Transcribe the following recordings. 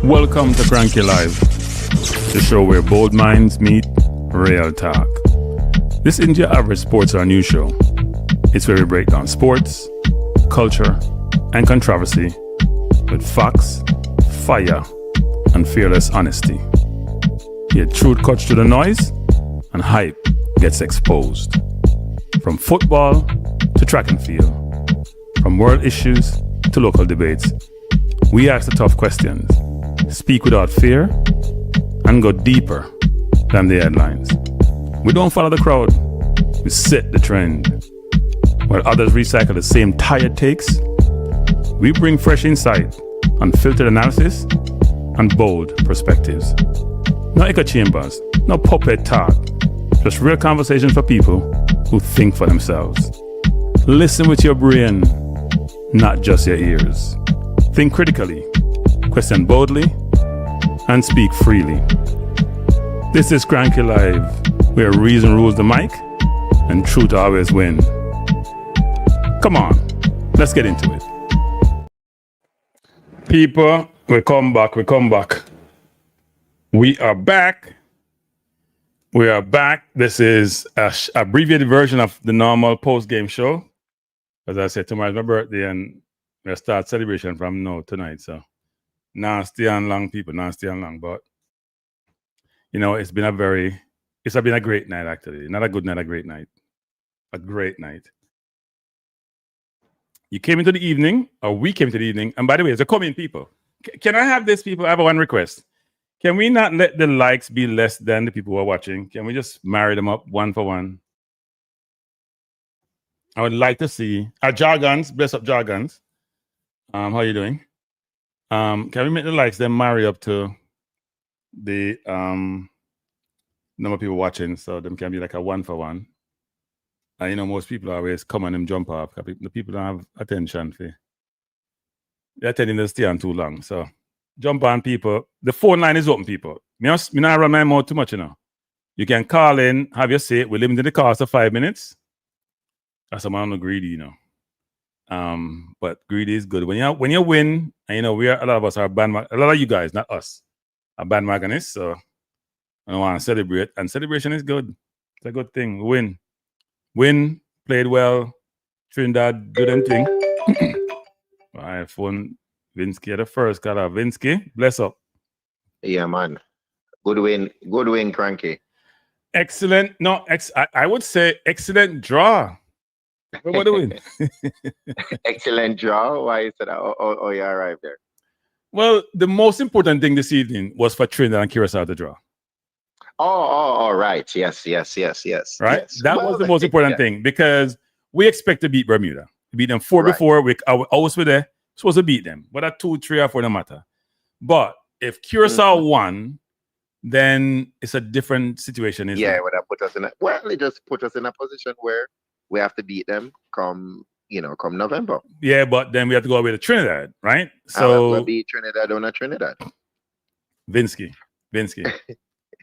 Welcome to Cranky Live, the show where bold minds meet real talk. This isn't your average sports or news show. It's where we break down sports, culture, and controversy with facts, fire, and fearless honesty. Here, truth cuts through the noise and hype gets exposed. From football to track and field, from world issues to local debates, we ask the tough questions, speak without fear, and go deeper than the headlines. We don't follow the crowd, we set the trend. While others recycle the same tired takes, we bring fresh insight, unfiltered analysis, and bold perspectives. No echo chambers, no puppet talk, just real conversations for people who think for themselves. Listen with your brain, not just your ears. Think critically, question boldly, and speak freely. This is Cranky Live, where reason rules the mic and truth always win. Come on, let's get into it. People, we come back. We are back. This is an abbreviated version of the normal post-game show. As I said, tomorrow's my birthday and we'll start celebration from now tonight. So, nasty and long, people, but you know, it's been a great night, actually. Not a good night, a great night. A great night. You came into the evening, or we came to the evening, and by the way, as a coming people, can I have this, people? I have one request. Can we not let the likes be less than the people who are watching? Can we just marry them up one for one? I would like to see our Jargons, bless up Jargons. How are you doing? Can we make the likes then marry up to the number of people watching, so them can be like a one for one? And you know, most people always come on and jump off. The people don't have attention for. They're attending to stay on too long. So jump on, people. The phone line is open, people. Me not run my mouth too much, you know. You can call in, have your say. We're limiting the calls to 5 minutes. That's a man greedy, you know. But greedy is good. When you win, and you know, a lot of us are bandwagon. A lot of you guys, not us, are bandwagonists. So I don't want to celebrate, and celebration is good. It's a good thing. We win, played well. Trinidad, do them thing. All right, phone. Vinsky the first caller. Vinsky, bless up. Yeah, man. Good win, Cranky. Excellent. No, I would say excellent draw. What do we? Excellent draw. Why is that? Oh, you arrived there. Well, the most important thing this evening was for Trinidad and Curacao to draw. Oh, right. Yes. Right? Yes. That was the most important thing, because we expect to beat Bermuda. We beat them 4 before. I was with there. Supposed to beat them. Whether 2, 3, or 4, no matter. But if Curacao won, then it's a different situation, isn't it? Yeah, it just put us in a position where we have to beat them come November. Yeah, but then we have to go away to Trinidad, right? So we'll beat Trinidad or not Trinidad. Vinsky. Yes.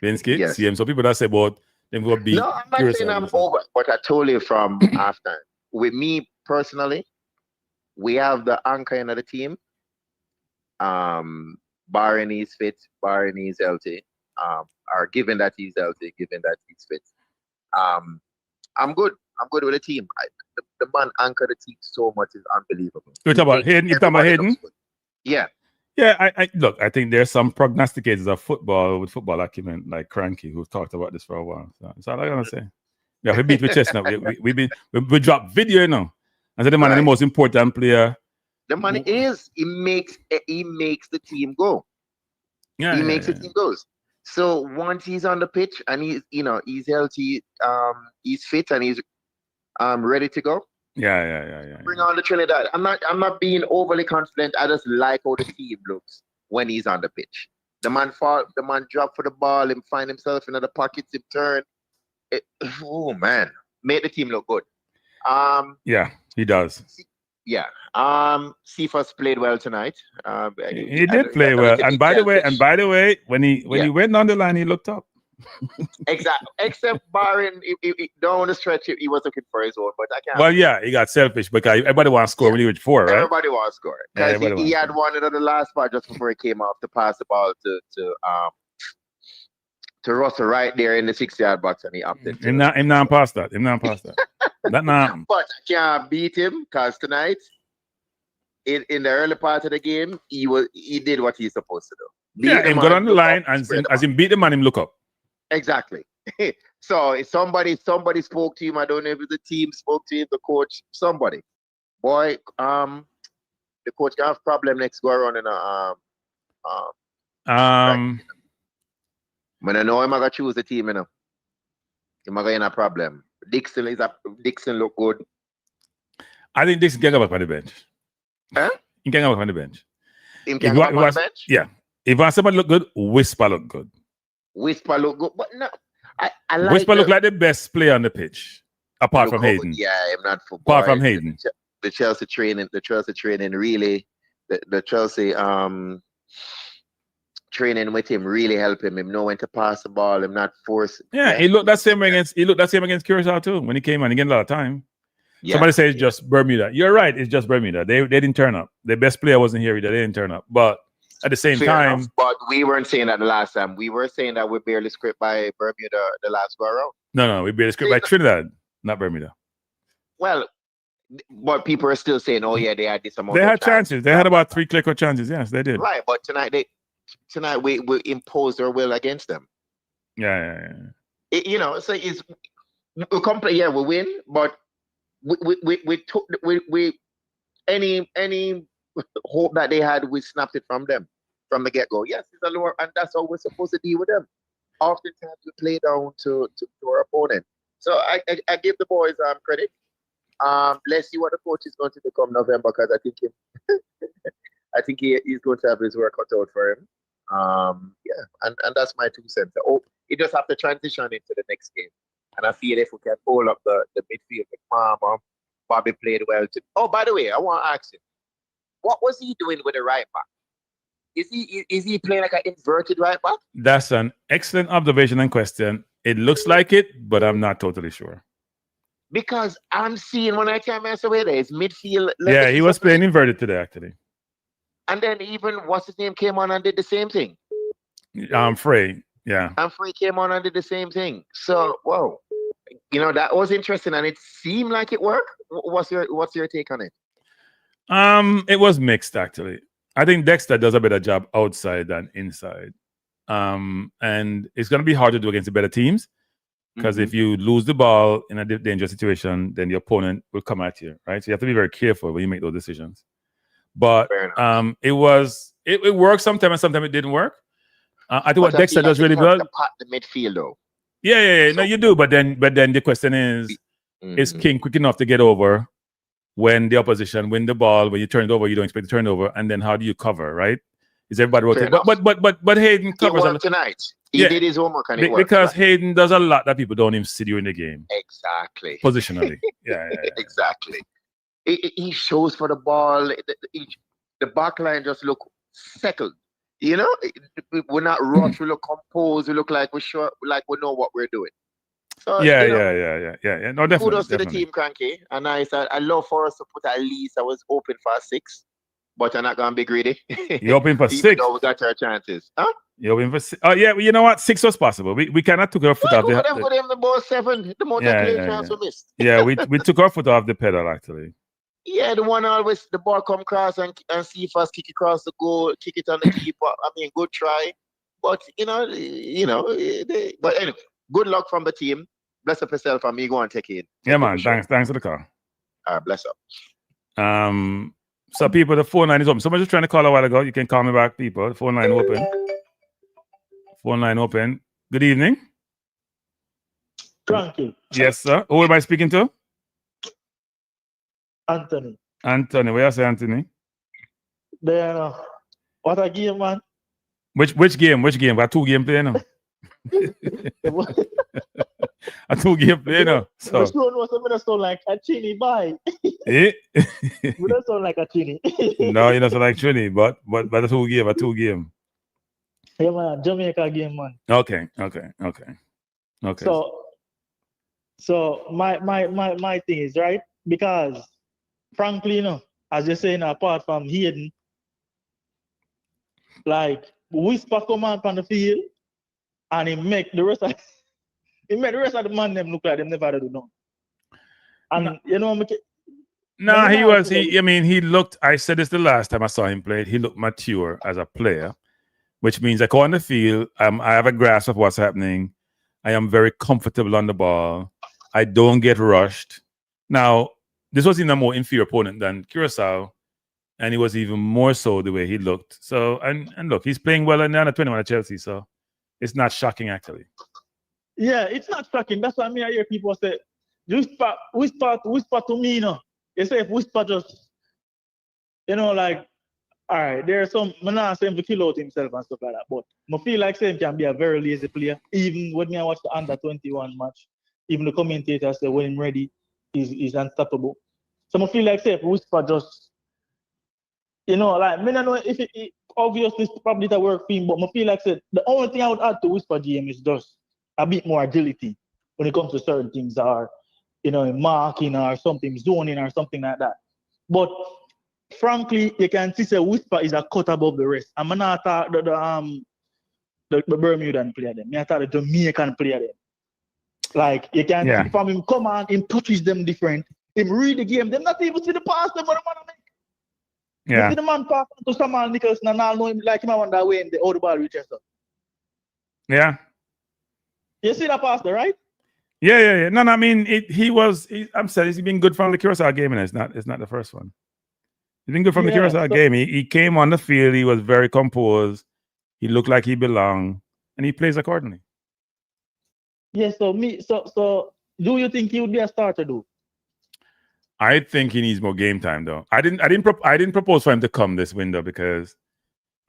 CM. So people that say, well, then we'll beat. No, I'm not saying I'm over, but I told you from after. With me personally, we have the anchor in the team. Barring he's fit, barring he's healthy. Or given that he's healthy, given that he's fit. I'm good. I'm good with the team. The man anchored the team so much is unbelievable. You're talking about Hayden? You're talking about Hayden? Yeah. Yeah, I think there's some prognosticators of football with football acumen like Cranky who've talked about this for a while. So that's all I'm gonna say. Yeah, we beat with Chestnut. we dropped video, you know. And so the man is the most important player. The man is. He makes the team go. Yeah, he makes the team goes. So once he's on the pitch and he's healthy, he's fit and he's ready to go. Yeah. Bring on the Trinidad. I'm not being overly confident. I just like how the team looks when he's on the pitch. The man drop for the ball and find himself in the pockets, him turn. Oh man, made the team look good. Yeah, he does. Yeah. Cephas played well tonight. He did play well. And by the way, when he went on the line, he looked up. Exactly. Except barring down the stretch, he was looking for his own, but I can't. Well, yeah, he got selfish because everybody wants to score when he was 4, right? Everybody wants to score because he had one in the last part just before he came off to pass the ball to Russell right there in the 6-yard box, and he opted. Him not past that. That not. But I can't beat him because tonight, in the early part of the game, he did what he's supposed to do. Him got on the line and as him beat the man, him look up. Exactly. So if somebody spoke to him, I don't know if the team spoke to him, the coach, somebody. Boy, the coach can have problem next go around in when I know I'm gonna choose the team, I'm gonna in a problem. Dixon look good. I think Dixon can go back on the bench. Huh? He can go back on the bench. Him can go back on the bench? Yeah. If somebody look good, Whisper look good. Whisper look good, but no, I like Whisper look like the best player on the pitch, apart from Hayden. Yeah, I'm not for apart from Hayden. The Chelsea training really, the Chelsea training with him really helped him. Him know when to pass the ball. Him not force. Yeah, he looked that same against Curacao too when he came on. He getting a lot of time. Yeah, somebody says it's just Bermuda. You're right. It's just Bermuda. They didn't turn up. The best player wasn't here either. They didn't turn up, but. At the same time, enough, but we weren't saying that the last time. We were saying that we barely scraped by Bermuda the last go around. No, we barely scraped by Trinidad, not Bermuda. Well, but people are still saying, "Oh yeah, they had this amount." They had chances. They had about 3 clear-cut chances. Yes, they did. Right, but tonight we imposed our will against them. Yeah. So it's we complete. Yeah, we win, but we took any hope that they had, we snapped it from them from the get-go. Yes, it's a lower, and that's how we're supposed to deal with them. Oftentimes we play down to our opponent. So I give the boys credit. Let's see what the coach is going to do come November, because I think he's going to have his work cut out for him. And that's my 2 cents. Oh, he just have to transition into the next game. And I feel if we can hold up the midfield with Palmer, Bobby played well too. Oh, by the way, I want to ask him, what was he doing with the right back? Is he playing like an inverted right back? That's an excellent observation and question. It looks like it, but I'm not totally sure. Because I'm seeing when I can't mess away there, it's midfield. Yeah, he was playing inverted today, actually. And then even what's his name came on and did the same thing. Frey, yeah. And Frey came on and did the same thing. So, whoa, that was interesting, and it seemed like it worked. What's your take on it? It was mixed, actually. I think Dexter does a better job outside than inside. And it's going to be hard to do against the better teams, because if you lose the ball in a dangerous situation, then the opponent will come at you, right? So you have to be very careful when you make those decisions. But it worked sometimes, and sometimes it didn't work. I think what Dexter does really well. The midfield, though. Yeah. No, you do. But then the question is King quick enough to get over when the opposition win the ball? When you turn it over, you don't expect to turn it over, and then how do you cover? Right? Is everybody rotating? But Hayden covers tonight. He did his homework and it worked. Because Hayden does a lot that people don't even see during the game. Exactly. Positionally. Yeah. Exactly. He shows for the ball. The back line just look settled. We're not rushed. We look composed. We look like we're sure, like we know what we're doing. So, yeah. No, definitely. Kudos to the team, Cranky. And I love for us to put at least. I was hoping for 6, but I'm not gonna be greedy. You're hoping for 6? We got our chances, huh? You're hoping for 6? Oh yeah, you know what? 6 was possible. We cannot took our foot off the. Put them the ball 7. The more chance we missed. Yeah, we took our foot off the pedal, actually. Yeah, the one always the ball come across and see if us kick across the goal, kick it on the keeper. I mean, good try, but but anyway, good luck from the team. Bless up yourself, and me go and take it. Yeah, man. Thanks for the call. Bless up. So people, the phone line is open. Someone just trying to call a while ago. You can call me back, people. The phone line open. Phone line open. Good evening. Thank you. Yes, sir. Who am I speaking to? Anthony. Anthony, where you say Anthony? There. What a game, man. Which game? We have 2 game play now. A 2 game play now. So. The stone was sound like a chini, bye. Eh? We don't sound like a chini. No, you don't sound like chini, but a 2 game. Yeah, man, Jamaica game, man. Okay. So my thing is right because frankly, as you're saying, apart from Hayden, like Whisper come out on the field and he make the rest of the man them look like them never do no. And No, he was. He looked. I said this the last time I saw him play. He looked mature as a player, which means I go on the field. I have a grasp of what's happening. I am very comfortable on the ball. I don't get rushed. Now, this was even a more inferior opponent than Curacao, and he was even more so the way he looked. So, and look, he's playing well in the under 21 at Chelsea, so it's not shocking actually. Yeah, it's not shocking. That's what I hear people say. Whisper to me, You say if Whisper just, like, all right, there's some, I'm not saying to kill out himself and stuff like that, but I feel like Sam can be a very lazy player. Even when I watch the under 21 match, even the commentators say when he's ready, he's unstoppable. So I feel like say if Whisper just, like, I don't know if it obviously it's probably that work for him, but I feel like say the only thing I would add to Whisper GM is just a bit more agility when it comes to certain things or, marking or something, zoning or something like that. But frankly, you can see Whisper is a cut above the rest. I'm not talk the Bermudan player them. I thought the Jamaican player them. Like you can see from him come on, him touches them different. Him read the game. Them not even see the pass them what the man make. You see the man pass to Samuel Nicholson and all know him like him on that way in the other ball reaches up. Yeah. You see that pass there, right? Yeah. No, I mean I'm saying he's been good from the Curacao game, and it's not the first one. He's been good from the Curacao game. He came on the field, he was very composed, he looked like he belonged, and he plays accordingly. Yeah, so do you think he would be a starter though? I think he needs more game time though. I didn't propose for him to come this window because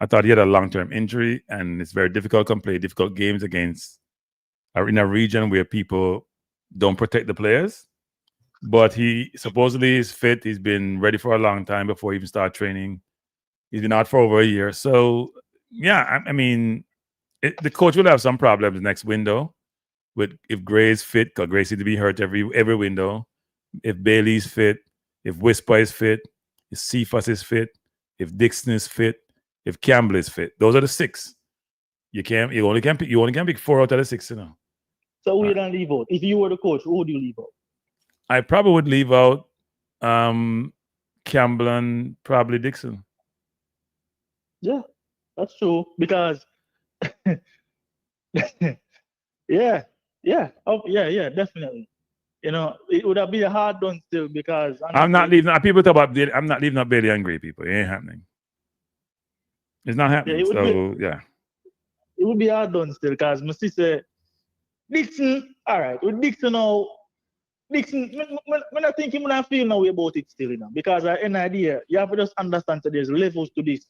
I thought he had a long-term injury and it's very difficult to play difficult games against in a region where people don't protect the players. But he supposedly is fit. He's been ready for a long time before he even started training. He's been out for over a year. So, yeah, the coach will have some problems next window if Gray's fit, because Gray seems to be hurt every window. If Bailey's fit, if Whisper is fit, if Cephas is fit, if Dixon is fit, if Campbell is fit. Those are the 6. You only can pick 4 out of the 6, So who you don't leave out? If you were the coach, who would you leave out? I probably would leave out Campbell and probably Dixon. Yeah, that's true. Because yeah, definitely. It would have been a hard one still because I'm not leaving. People talk about I'm not leaving out Bailey and Gray. People, it ain't happening. It's not happening. It would be hard done still because my sister Dixon. All right, with Dixon now. Dixon, when I think him, when I feel no way about it still, because I have an idea. You have to just understand that there's levels to this.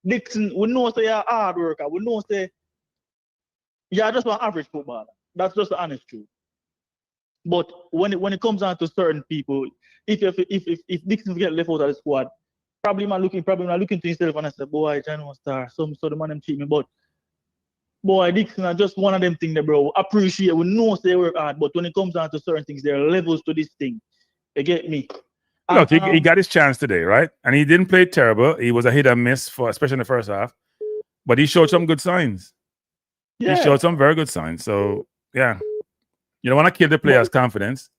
Dixon, we know say you're a hard worker. We know say you're just an average footballer. That's just the honest truth. But when it comes down to certain people, if Dixon get left out of the squad, probably not looking to himself and I say, boy, John was star. So the man them cheat me, but boy, Dixon are just one of them things that, bro, appreciate. We know they work hard, but when it comes down to certain things, there are levels to this thing. You get me? Look, he got his chance today, right? And he didn't play terrible. He was a hit and miss, especially in the first half. But he showed some good signs. Yeah. He showed some very good signs. So, yeah. You don't want to kill the player's confidence.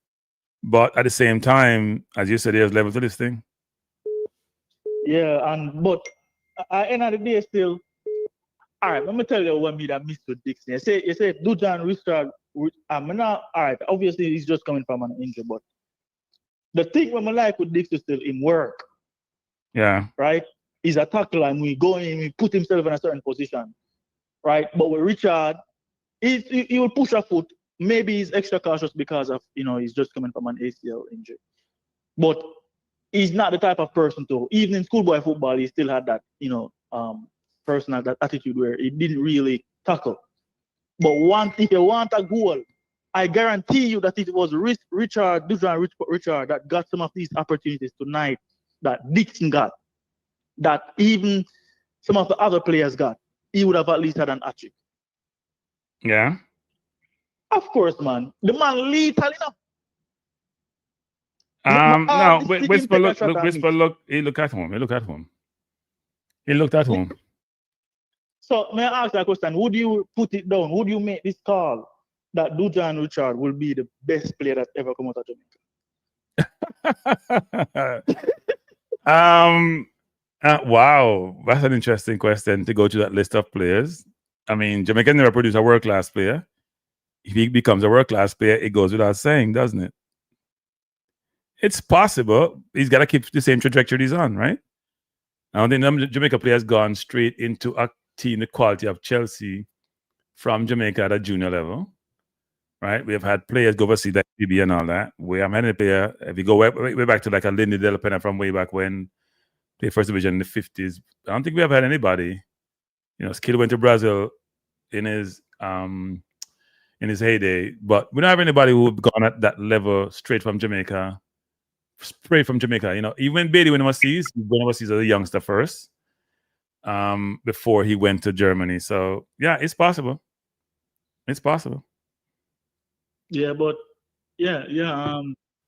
But at the same time, as you said, there's levels to this thing. Yeah, but at the end of the day, still, all right, let me tell you what that missed with Dixon. You say Dujan Richard, all right, obviously he's just coming from an injury, but the thing when I like with Dixon still in work. Yeah. Right? He's a tackler and we go in, we put himself in a certain position. Right? But with Richard, he will push a foot. Maybe he's extra cautious because of, he's just coming from an ACL injury. But he's not the type of person to, even in schoolboy football, he still had that, personal that attitude where he didn't really tackle. But if you want a goal, I guarantee you that it was Richard that got some of these opportunities tonight that Dixon got, that even some of the other players got. he would have at least had an hat-trick. Yeah. Of course, man. The man lethal enough. No, Whisper look, he looked at home. He looked at home. So may I ask that question? Would you put it down? Would you make this call that Dujan Richard will be the best player that ever come out of Jamaica? Wow, that's an interesting question to go to that list of players. I mean, Jamaica never produced a world-class player. If he becomes a world-class player, it goes without saying, doesn't it? It's possible. He's got to keep the same trajectory he's on, right? I don't think the Jamaica player has gone straight into a team the quality of Chelsea from Jamaica at a junior level, right? We have had players go overseas like BB and all that. We have had a player, if you go way back to like a Lindy Del Pena from way back when, played first division in the 50s. I don't think we have had anybody. You know, Skill went to Brazil in his heyday, but we don't have anybody who've gone at that level straight from Jamaica. You know, even Bailey went overseas as a youngster first, before he went to Germany. So yeah, it's possible. It's possible. Yeah, but yeah.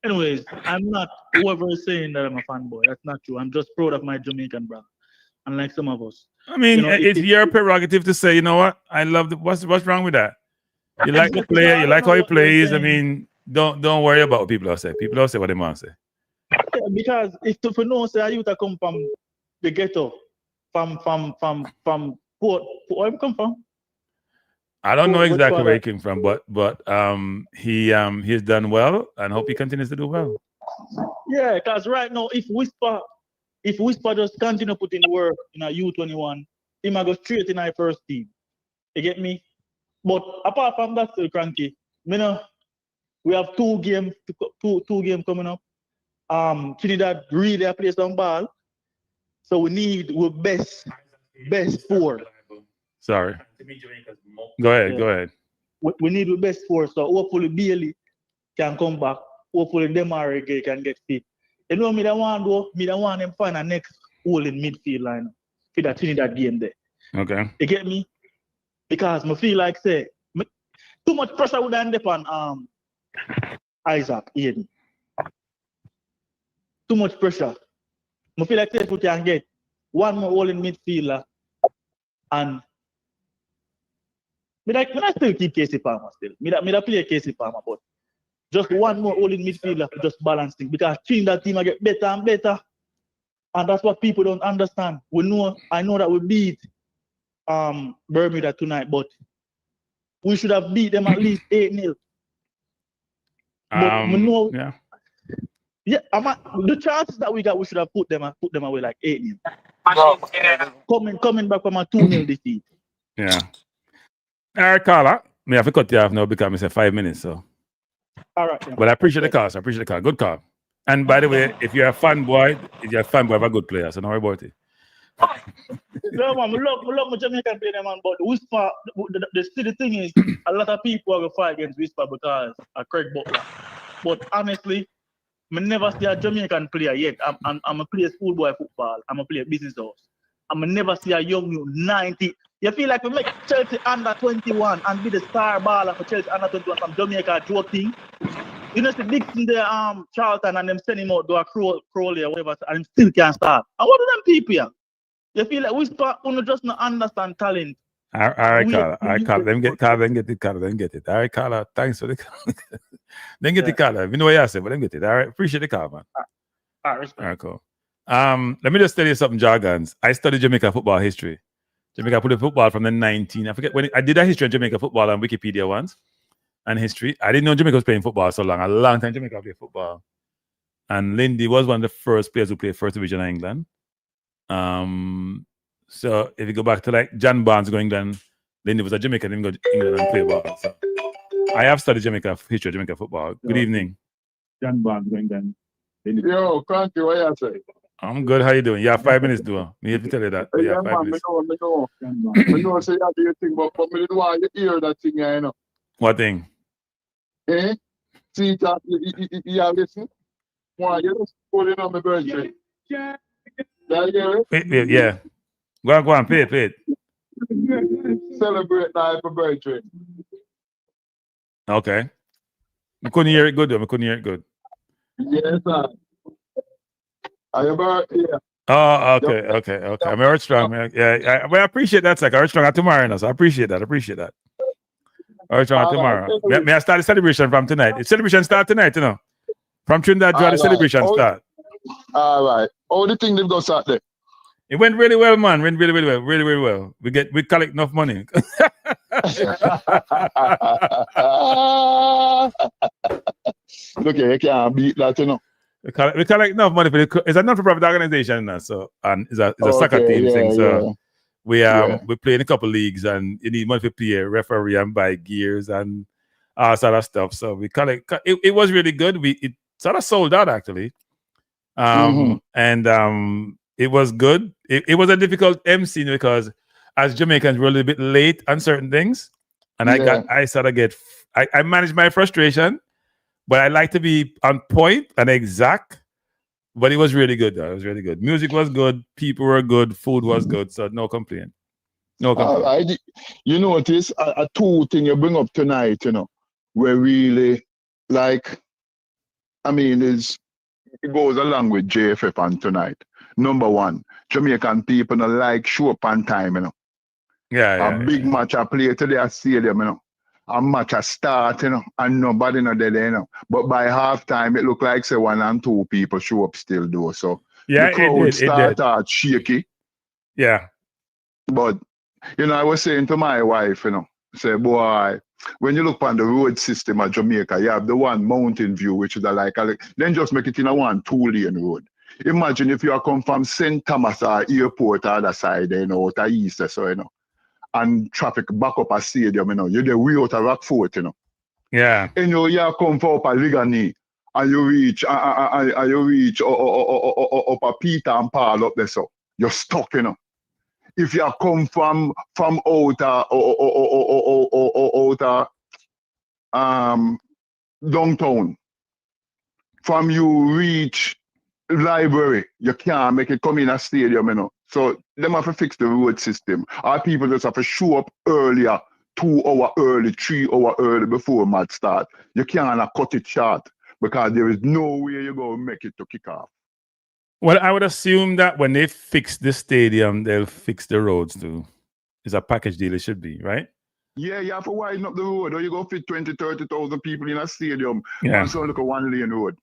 Anyways, I'm not whoever is saying that I'm a fanboy. That's not true. I'm just proud of my Jamaican brother, unlike some of us. I mean, you know, it's your prerogative to say, you know what, I love what's wrong with that? You like the player, you like how he plays. I mean, don't worry about what people are saying. People are saying what they want to say. Yeah, because if you know, say you to come from the ghetto, from Port, where you come from? I don't know exactly where he came from, but he's done well, and hope he continues to do well. Yeah, because right now, if Whisper just continue putting work in a U21, he might go straight in our first team. You get me? But apart from that, still cranky. You know, we have two games coming up. Trinidad really play some ball, so we need our best four. Sorry. Go ahead. We need the best four, so hopefully Bailey can come back. Hopefully Jamaica Reggae can get fit. You know, me don't want them find a next hole in midfield line for that Trinidad game there. Okay. You get me? Because I feel like too much pressure would end up on Isaac Aiden. Too much pressure. I feel like we can get one more hole in midfielder, and I still keep Casey Palmer still. I play Casey Palmer, but just one more hole in midfielder to just balance things, because that team get better and better, and that's what people don't understand. I know that we beat Bermuda tonight, but we should have beat them at least 8-0. But we know, the chances that we got, we should have put them away like 8-0. Coming back from a 2-0 defeat. Yeah. All right, Carla. I have to cut you off now because I said 5 minutes. So. All right. Yeah. But I appreciate the call. Good call. And by the way, if you're a fanboy of a good player, so don't worry about it. No, man, I love my Jamaican player, man. But Whisper, the thing is, a lot of people are going to fight against Whisper because of Craig Butler. But honestly, I never see a Jamaican player yet. I'm a play schoolboy football. I'm a play business house. I'm never see a young 90. You feel like we make Chelsea under 21 and be the star baller for Chelsea under 21 from Jamaica joking. You know, the Dixon there, Charlton, and them send him out to a Crowley or whatever, and him still can't start. And what are them people here? You feel like Whisper just not understand talent. All right, Carla. Let me get it. All right, Carla. Thanks for the call. Then get the call. You know what I said, but let me get it. All right, appreciate the call, man. All right, cool. Let me just tell you something, jargons. I studied Jamaica football history. Jamaica put football from the 19. I forget when I did a history of Jamaica football on Wikipedia once, and history. I didn't know Jamaica was playing football so long. A long time Jamaica played football, and Lindy was one of the first players who played first division in England. So if you go back to like John Barnes going England, Lindy was a Jamaican, didn't go to England and play ball. So I have studied Jamaica history of Jamaica football. Good evening. John Barnes going then. Yo, Cranky, what you say? I'm good. How you doing? You have 5 minutes, do I? Me have to tell you that. Yeah, man, I know. I know say that you think, but me didn't want you hear that thing, you know. What thing? Eh? See that you have listen? Why you just put it on my birthday? Wait, yeah. Go on, play it. Celebrate life for birthday. Okay. I couldn't hear it good though. I couldn't hear it good. Yes, sir. Are you birthday? Oh, okay. I'm heard strong, man. Yeah, well, I appreciate that. Like I heard strong tomorrow, now, so I appreciate that. I heard strong tomorrow. May I start the celebration from tonight? The celebration start tonight, you know. From Trinidad, the celebration start. All right. Oh, the thing that goes out there. It went really well, man. Went really well. We collect enough money. Look, you can't beat that, you know. We collect enough money for it's a non-profit organization now, so and it's a soccer team thing. So we play in a couple leagues, and you need money to pay a referee and buy gears and all sort of stuff. So we collect. It was really good. It sort of sold out actually, and it was good. It was a difficult MC because as Jamaicans we're a little bit late on certain things, and I managed my frustration. But I like to be on point and exact. But it was really good, though. It was really good. Music was good. People were good. Food was good. So no complaint. No complaint. You notice a two thing you bring up tonight, you know, where really, like, I mean, it goes along with JFF on tonight. Number one, Jamaican people don't like show up on time, you know. Yeah. A big match I play today at stadium, you know. A match a start, you know, and nobody not there, you know. But by halftime, it looked like say 1 and 2 people show up still though. So yeah, the crowd started shaky. Yeah. But you know, I was saying to my wife, you know, say, boy, when you look on the road system at Jamaica, you have the one Mountain View, which is then just make it in a 1-2 lane road. Imagine if you are come from St. Thomas or airport other side, you know, out of east, so you know. And traffic back up a stadium, you know. You're the way out of Rockfort, you know. Yeah. And you come for up a Ligani and you reach up a Peter and Paul up there, so you're stuck, you know. If you come from downtown, from you reach library, you can't make it come in a stadium, you know. So them have to fix the road system. Our people just have to show up earlier, 2 hours early, 3 hours early before match start. You can't cut it short because there is no way you're going to make it to kick off. Well, I would assume that when they fix the stadium, they'll fix the roads too. It's a package deal, it should be, right? Yeah, you have to widen up the road or you go fit 20,000-30,000 people in a stadium. Yeah. So look a 1-lane road.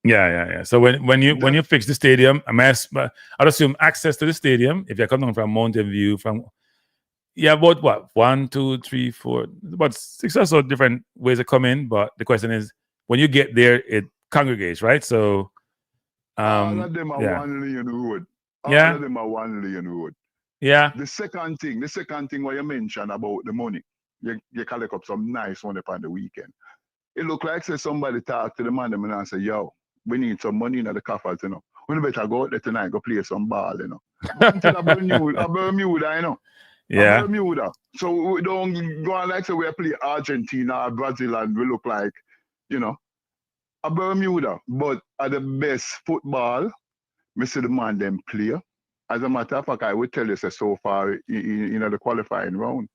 Yeah. So when you fix the stadium, I'd assume access to the stadium, if you're coming from Mountain View, about what? 1, 2, 3, 4, about 6 or so different ways to come in. But the question is, when you get there, it congregates, right? So all of them are 1-lane road. All of them are 1-lane road. Yeah. The second thing what you mentioned about the money, you collect up some nice money upon the weekend. It look like say somebody talk to the man and say, yo, we need some money in the coffers, you know. We better go out there tonight, go play some ball, you know. Until Bermuda, you know. Yeah. Bermuda. So we don't go on like say we play Argentina or Brazil and we look like, you know, a Bermuda. But at the best football, me see the man them play. As a matter of fact, I would tell you so far in the qualifying round.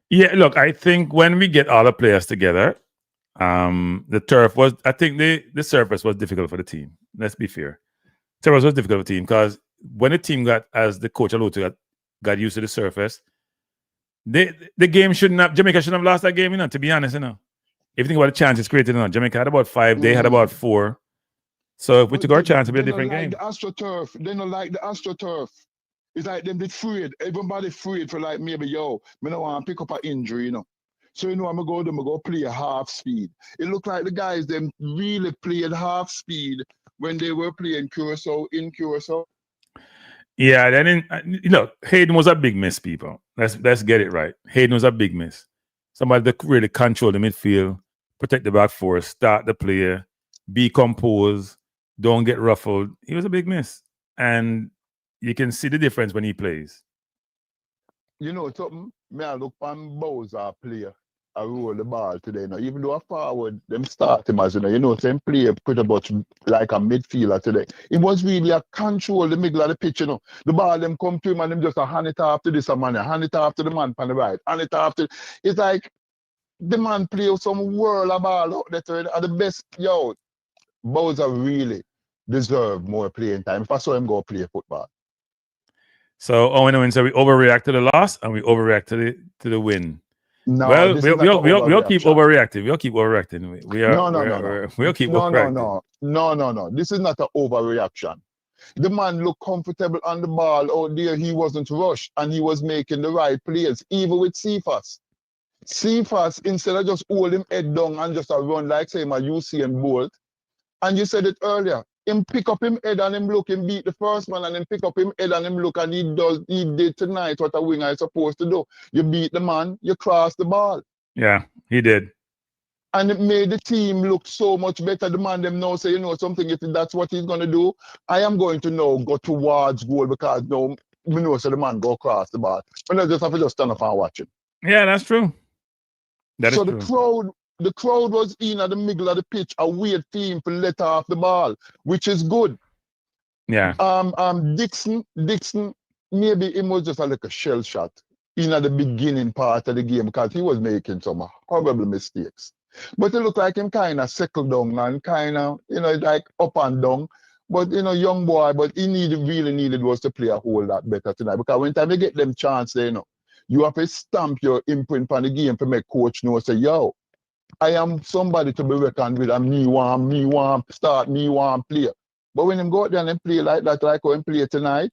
Yeah, look, I think when we get all the players together, the turf was, I think the surface was difficult for the team. Let's be fair. Surface was difficult for the team because when the team got, as the coach alluded to, got used to the surface, the game Jamaica shouldn't have lost that game, you know, to be honest, you know. If you think about the chances created, you know, Jamaica had about 5, they had about 4. So if we took our chance, it'd be a different game. They don't like the AstroTurf. It's like them did afraid. Everybody afraid for like maybe, yo, me don't want to pick up an injury, you know. So you know I'm gonna go play a half speed. It looked like the guys them really played half speed when they were playing in Curacao. Yeah, then Hayden was a big miss, people. Let's get it right. Hayden was a big miss. Somebody that really control the midfield, protect the back four, start the player, be composed, don't get ruffled. He was a big miss. And you can see the difference when he plays. You know something? Me I look on Bowser player. I roll the ball today. You know, even though I forward, them start him as same play pretty much like a midfielder today. It was really a control the middle of the pitch, The ball them come to him and them just a hand it off to this man, hand it off to the man on the right, hand it off to. It's like the man play some whirl of ball out there. Are the best, Bowser really deserve more playing time. If I saw him go play football. So so we overreact to the loss and we overreact to the win. No, well, we'll keep overreacting. We'll keep overreacting. We'll keep overreacting. No. This is not an overreaction. The man looked comfortable on the ball out there. He wasn't rushed and he was making the right plays, even with Cephas. Cephas, instead of just hold him head down and just a run like say my Usain Bolt, and you said it earlier, him pick up him head and him look, him beat the first man and him pick up him head and him look, and he did tonight what a winger is supposed to do. You beat the man, you cross the ball. Yeah, he did. And it made the team look so much better. The man them now say, something, if that's what he's going to do, I am going to now go towards goal because now, so the man go across the ball. And I just have to just stand up and watch him. Yeah, that's true. That is true. The crowd was in at the middle of the pitch, a weird team for let off the ball, which is good. Yeah. Dixon, maybe it was just like a shell shot in at the beginning part of the game because he was making some horrible mistakes. But it looked like him kind of settled down and kind of, like up and down. But, young boy, but he really needed was to play a whole lot better tonight. Because when time you get them chance there, you have to stamp your imprint on the game to make coach know, say, yo, I am somebody to be reckoned with, and me want start, me want play. But when him go out there and him play like that, like how him play tonight,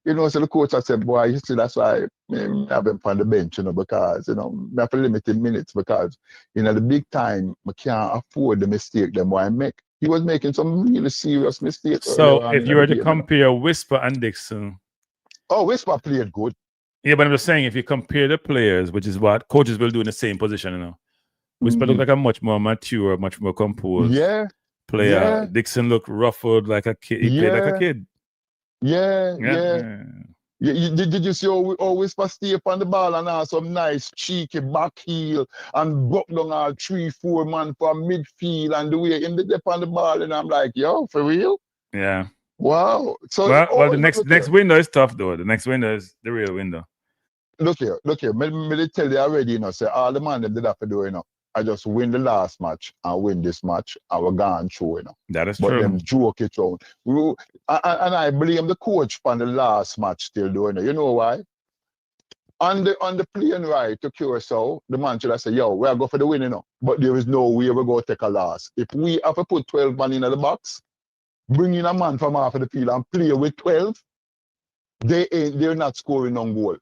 so the coach has said, boy, you see, that's why I have him on the bench, because, I have to limit him minutes because, the big time, I can't afford the mistake them boy make. He was making some really serious mistakes. So if you were to compare Whisper and Dixon. Oh, Whisper played good. Yeah, but I'm just saying, if you compare the players, which is what coaches will do in the same position, Whisper looked like a much more mature, much more composed player. Yeah. Dixon looked ruffled like a kid. He played like a kid. Yeah. Did you see how Whisper stay up on the ball and have some nice cheeky back heel and broke down all 3-4 man for midfield and the way him did up on the ball, and I'm like, yo, for real? Yeah. Wow. So well the next window is tough though. The next window is the real window. Look here. Me tell you already, say all the man them did have to do, I just win the last match and win this match and we're gone through, That is true. But them joke it out. And I blame the coach for the last match still doing it. You know why? On the plane ride to Curacao, the man should have said, yo, we're going for the win, But there is no way we're going to take a loss. If we have to put 12 man in the box, bring in a man from half of the field and play with 12, they're not scoring on goal.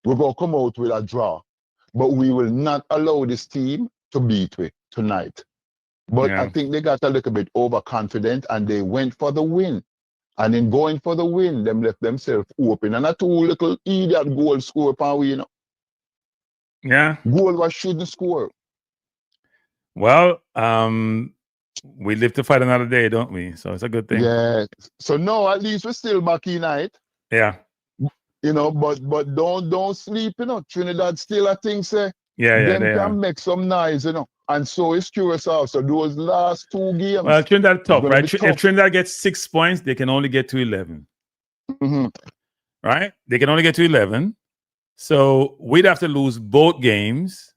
We're going to come out with a draw. But we will not allow this team to beat we tonight. But I think they got a little bit overconfident and they went for the win. And in going for the win, them left themselves open. And a two little idiot goal score upon we, Yeah. Goal was shouldn't score. Well, we live to fight another day, don't we? So it's a good thing. Yeah. So no, at least we're still back in night. Yeah. But don't sleep, Trinidad still I think say they can make some noise, And so is Curacao. So those last 2 games. Well, Trinidad tough, right? If Trinidad gets 6 points, they can only get to 11. Mm-hmm. Right? They can only get to 11. So we'd have to lose both games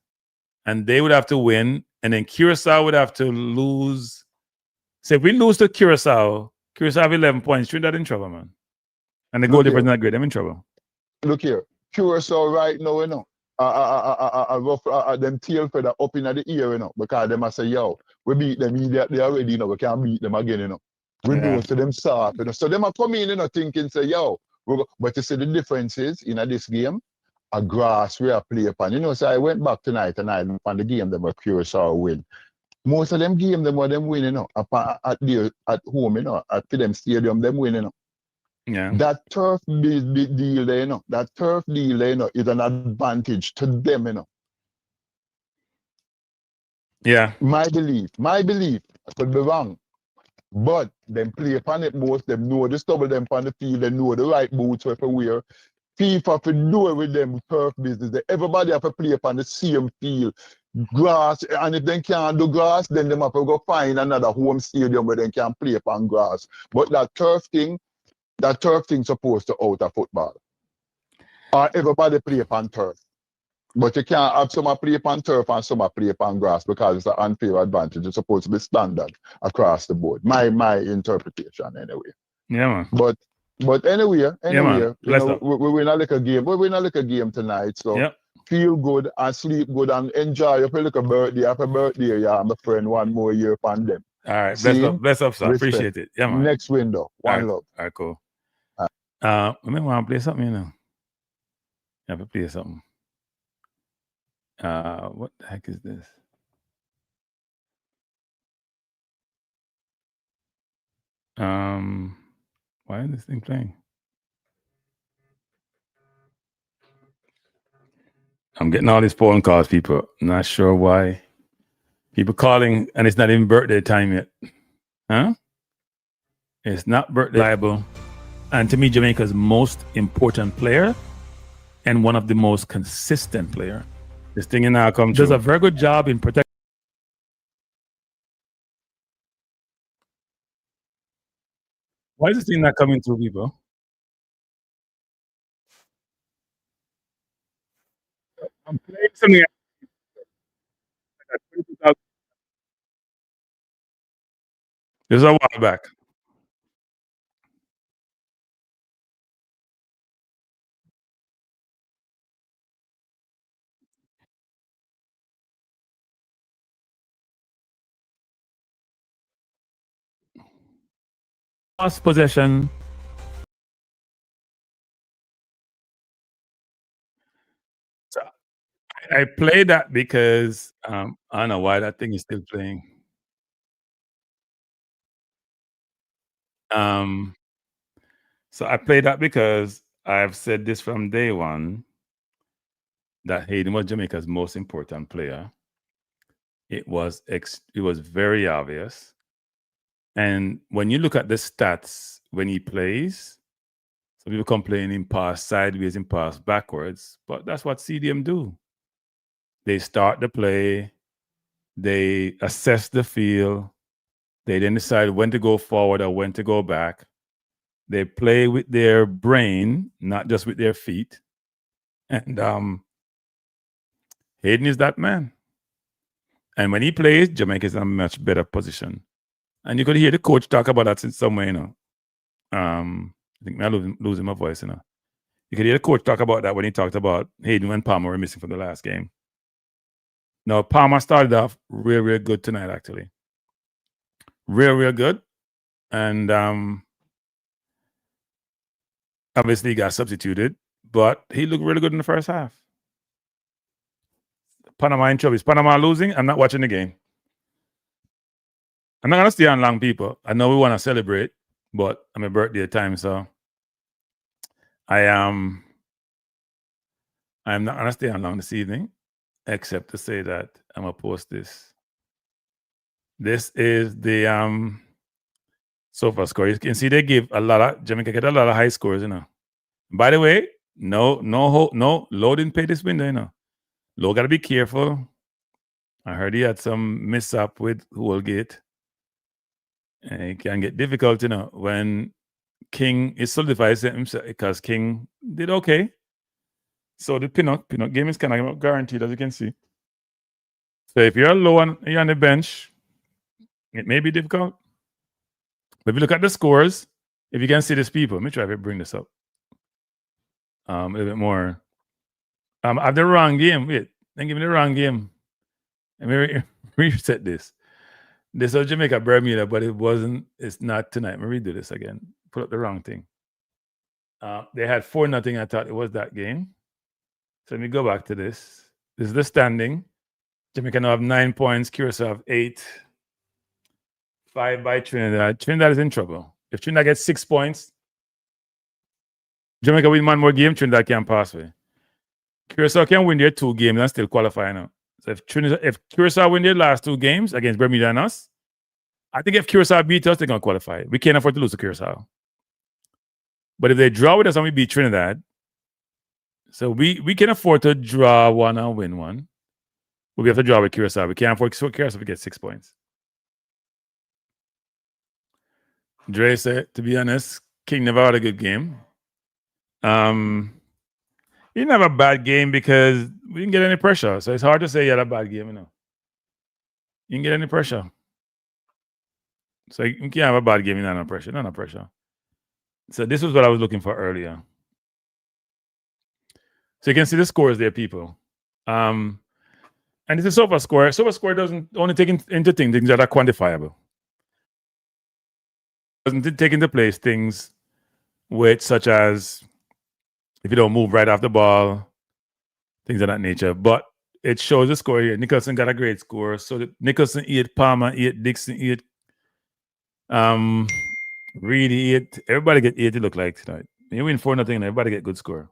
and they would have to win. And then Curacao would have to lose. So if we lose to Curacao have 11 points, Trinidad in trouble, man. And the goal difference is not great. I'm in trouble. Look here. Curacao right now, them tail feather up in the ear, because they must say, yo, we beat them immediately already, we can't beat them again, We know to them soft, So them are coming in, thinking, say, yo, but you see the difference is, in this game, a grass we are play upon. So I went back tonight and I looked on the game, them were Curacao win. Most of them game, them were them winning, at home, at them stadium, them winning, Yeah. That turf deal there, that turf deal there, is an advantage to them, Yeah. My belief, I could be wrong. But them play upon it most, them know the stubble them on the field, they know the right boots for wear. FIFA to do it with them turf business. Everybody have to play upon the same field, grass, and if they can't do grass, then they have to go find another home stadium where they can play upon grass. But that turf thing supposed to out of football. Or everybody play upon turf. But you can't have some play upon turf and some play upon grass because it's an unfair advantage. It's supposed to be standard across the board. My interpretation anyway. Yeah, man. But anyway, man. you know, we win a little game. We win a little game tonight. So feel good and sleep good and enjoy your little birthday. Happy birthday, yeah, my friend. One more year upon them. All right. Bless up, sir. Respect. Appreciate it. Yeah, man. Next window. One love. All right, cool. I want to play something, you know. I have to play something. What the heck is this? Why is this thing playing? I'm getting all these phone calls, people. Not sure why. People calling, and it's not even birthday time yet. Huh? It's not birthday liable. And to me, Jamaica's most important player and one of the most consistent player. This thing in now comes. Does a very good job in protecting. Why is this thing not coming through, people? I'm playing something. This is a while back. Last possession. So I play that because I don't know why that thing is still playing. So I play that because I've said this from day one that Hayden was Jamaica's most important player. It was very obvious. And when you look at the stats when he plays, some people complain him pass sideways and pass backwards, but that's what CDM do. They start the play, they assess the field, they then decide when to go forward or when to go back. They play with their brain, not just with their feet. And Hayden is that man. And when he plays, Jamaica is in a much better position. And you could hear the coach talk about that in some way, you know. I think I'm losing my voice, you know. You could hear the coach talk about that when he talked about Hayden and Palmer were missing from the last game. Now, Palmer started off real good tonight, actually. Real good. And obviously he got substituted, but he looked really good in the first half. Panama in trouble. Is Panama losing? I'm not watching the game. I'm not going to stay on long, people. I know we want to celebrate, but I'm a birthday time, so I'm not going to stay on long this evening, except to say that I'm going to post this. This is the so far score. You can see they give a lot of, Jamaica get a lot of high scores, you know. By the way, no, Low didn't pay this window, you know. Low got to be careful. I heard he had some mishap with Holgate. And it can get difficult, you know, when King is solidified himself, because King did okay. So the Pinnock game is kind of guaranteed, as you can see. So if you're low and you're on the bench, it may be difficult. But if you look at the scores, if you can see these people, let me try to bring this up a little bit more. I have the wrong game. Wait, then give me the wrong game. Let me reset this. This was Jamaica Bermuda, but it's not tonight. Let me redo this again. Put up the wrong thing. They had 4-0. I thought it was that game. So let me go back to this. This is the standing. Jamaica now have 9 points. Curacao have 8. 5 by Trinidad. Trinidad is in trouble. If Trinidad gets 6 points, Jamaica win one more game, Trinidad can pass away. Curacao can win their 2 games and still qualify now. So if Curacao win their last 2 games against Bermuda and us, I think if Curacao beat us, they're going to qualify. We can't afford to lose to Curacao. But if they draw with us and we beat Trinidad, So we can afford to draw one and win one. But we have to draw with Curacao. We can't afford Curacao to get 6 points. Dre said, to be honest, King never had a good game. He didn't have a bad game because we didn't get any pressure. So it's hard to say he had a bad game, you know. You didn't get any pressure. So you can't have a bad game, not no pressure. No pressure. So this was what I was looking for earlier. So you can see the scores there, people. And it's a SOFA score. SOFA score doesn't only take into things that are quantifiable. It doesn't take into place things which, such as if you don't move right off the ball, things of that nature. But it shows the score here. Nicholson got a great score. So Nicholson 8, Palmer 8, Dixon 8, Reed 8. Everybody get 8, it look like tonight. You win 4-0 and everybody get good score.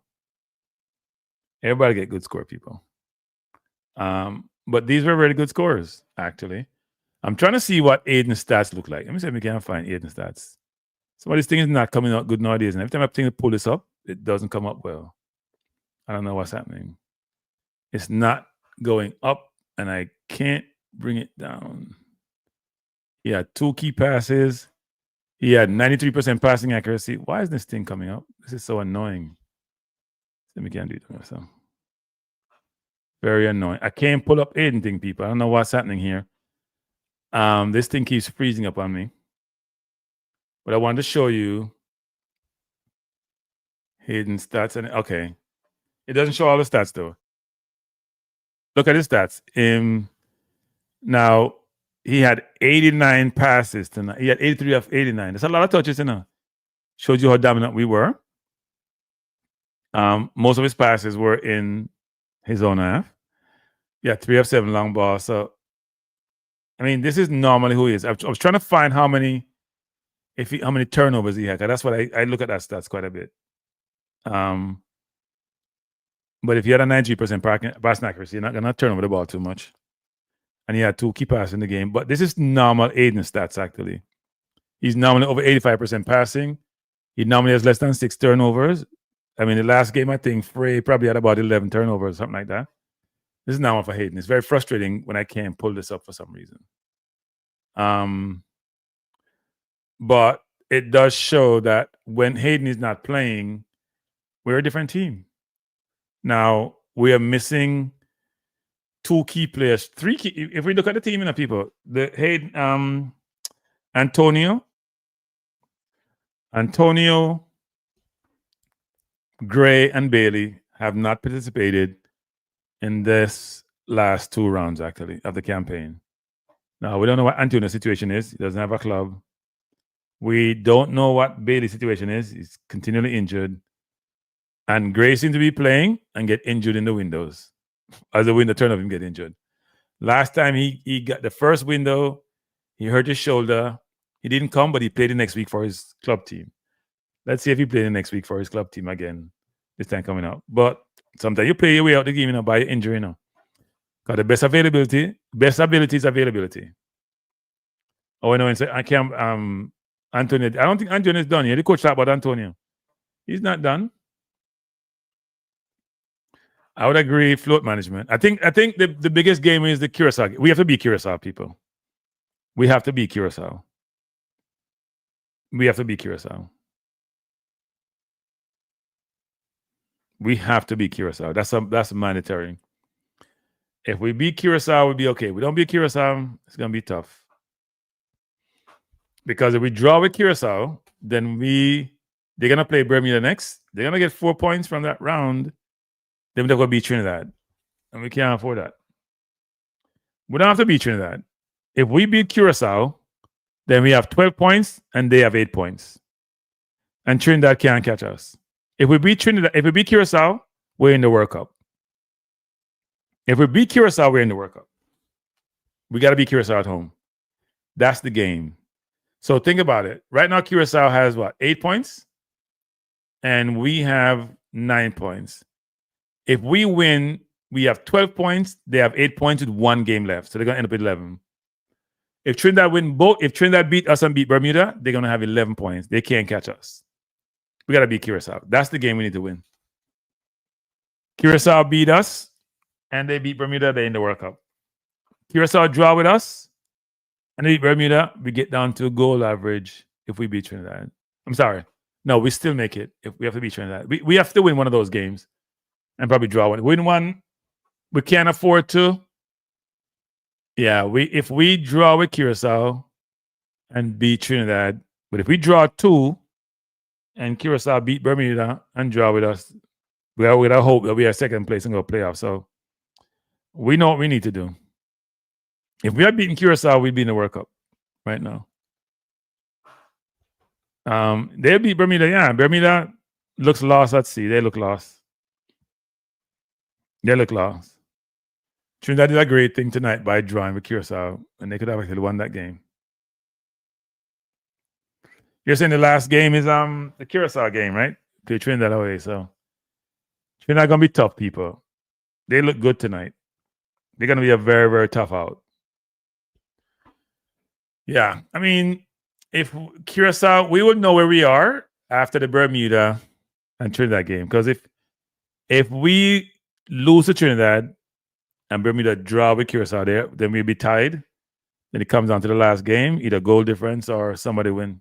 Everybody get good score, people. But these were really good scores, actually. I'm trying to see what Aiden's stats look like. Let me see if we can find Aiden's stats. Some of these things are not coming out good nowadays. And every time I think to pull this up, it doesn't come up well. I don't know what's happening. It's not going up, and I can't bring it down. He had 2 key passes. He had 93% passing accuracy. Why is this thing coming up? This is so annoying. Let me can't do it myself. Very annoying. I can't pull up anything, people. I don't know what's happening here. This thing keeps freezing up on me. But I wanted to show you Hayden's stats. And okay. It doesn't show all the stats, though. Look at his stats. Now, he had 89 passes tonight. He had 83 of 89. That's a lot of touches, you know. Shows you how dominant we were. Most of his passes were in his own half. Yeah, 3 of 7 long balls. So, I mean, this is normally who he is. I was trying to find how many turnovers he had. That's what I look at that stats quite a bit. But if you had a 93% passing accuracy, you're not going to turn over the ball too much. And he had 2 key passes in the game. But this is normal Aiden stats, actually. He's normally over 85% passing. He normally has less than 6 turnovers. I mean, the last game, I think Frey probably had about 11 turnovers or something like that. This is normal for Hayden. It's very frustrating when I can't pull this up for some reason. But it does show that when Hayden is not playing, we're a different team. Now, we are missing 2 key players, 3 key. If we look at the team, people, the Hayden, Antonio, Gray, and Bailey have not participated in this last 2 rounds, actually, of the campaign. Now, we don't know what Antonio's situation is. He doesn't have a club. We don't know what Bailey's situation is. He's continually injured. And Gray seemed to be playing and get injured in the windows. As the window turn of him get injured. Last time he got the first window, he hurt his shoulder. He didn't come, but he played the next week for his club team. Let's see if he played the next week for his club team again. This time coming out. But sometimes you play your way out the game, by injury, Because the best ability is availability. Oh, I know. I can't. Antonio. I don't think Antonio is done yet. The coach talked about Antonio. He's not done. I would agree. Float management. I think the biggest game is the Curacao. We have to be Curacao, people. We have to be Curacao. We have to be Curacao. We have to be Curacao. That's mandatory. If we beat Curacao, we'll be okay. We don't beat Curacao, it's gonna be tough. Because if we draw with Curacao, then they're gonna play Bermuda next. They're gonna get 4 points from that round. Then they're gonna beat Trinidad. And we can't afford that. We don't have to beat Trinidad. If we beat Curacao, then we have 12 points and they have 8 points. And Trinidad can't catch us. If we beat Curacao, we're in the World Cup. If we beat Curacao, we're in the World Cup. We got to beat Curacao at home. That's the game. So think about it. Right now, Curacao has 8 points? And we have 9 points. If we win, we have 12 points. They have 8 points with 1 game left. So they're going to end up with 11. If Trinidad beat us and beat Bermuda, they're going to have 11 points. They can't catch us. We got to beat Curacao. That's the game we need to win. Curacao beat us, and they beat Bermuda. They in the World Cup. Curacao draw with us, and they beat Bermuda. We get down to goal average if we beat Trinidad. I'm sorry. No, we still make it if we have to beat Trinidad. We have to win one of those games and probably draw one. Win one, we can't afford to. Yeah, if we draw with Curacao and beat Trinidad, but if we draw two and Curacao beat Bermuda and draw with us, we are with a hope that we are second place and go playoff. So we know what we need to do. If we had beaten Curacao, we'd be in the World Cup right now. They beat Bermuda. Yeah, Bermuda looks lost at sea. They look lost. They look lost. Trinidad did a great thing tonight by drawing with Curacao, and they could have actually won that game. You're saying the last game is the Curacao game, right? To Trinidad away. So Trinidad gonna be tough, people. They look good tonight. They're gonna be a very, very tough out. Yeah, I mean, if Curacao, we would know where we are after the Bermuda and Trinidad game. Because if we lose to Trinidad and Bermuda draw with Curacao there, then we'll be tied. Then it comes down to the last game, either goal difference or somebody win.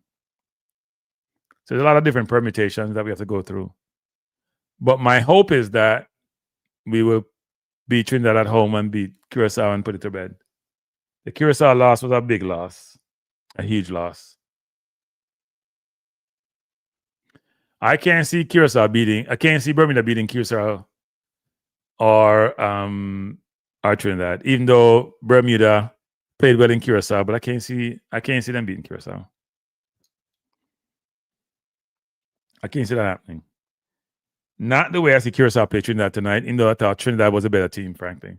So there's a lot of different permutations that we have to go through. But my hope is that we will beat Trinidad at home and beat Curacao and put it to bed. The Curacao loss was a big loss, a huge loss. I can't see Bermuda beating Curacao or Trinidad, even though Bermuda played well in Curacao, but I can't see them beating Curacao. I can't see that happening. Not the way I see Curacao play Trinidad tonight, even though I thought Trinidad was a better team, frankly.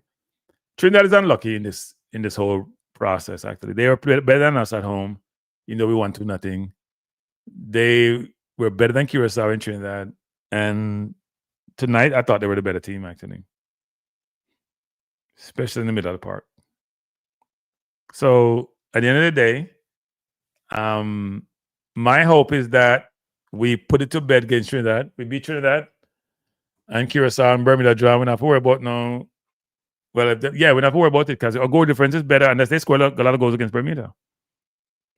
Trinidad is unlucky in this whole process, actually. They were better than us at home, even though we won 2-0. They were better than Curacao in Trinidad. And tonight, I thought they were the better team, actually. Especially in the middle of the park. So, at the end of the day, my hope is that we put it to bed against Trinidad. We beat Trinidad and Curacao and Bermuda draw. We don't have to worry about no. Well, we don't have to worry about it because our goal difference is better unless they score a lot of goals against Bermuda,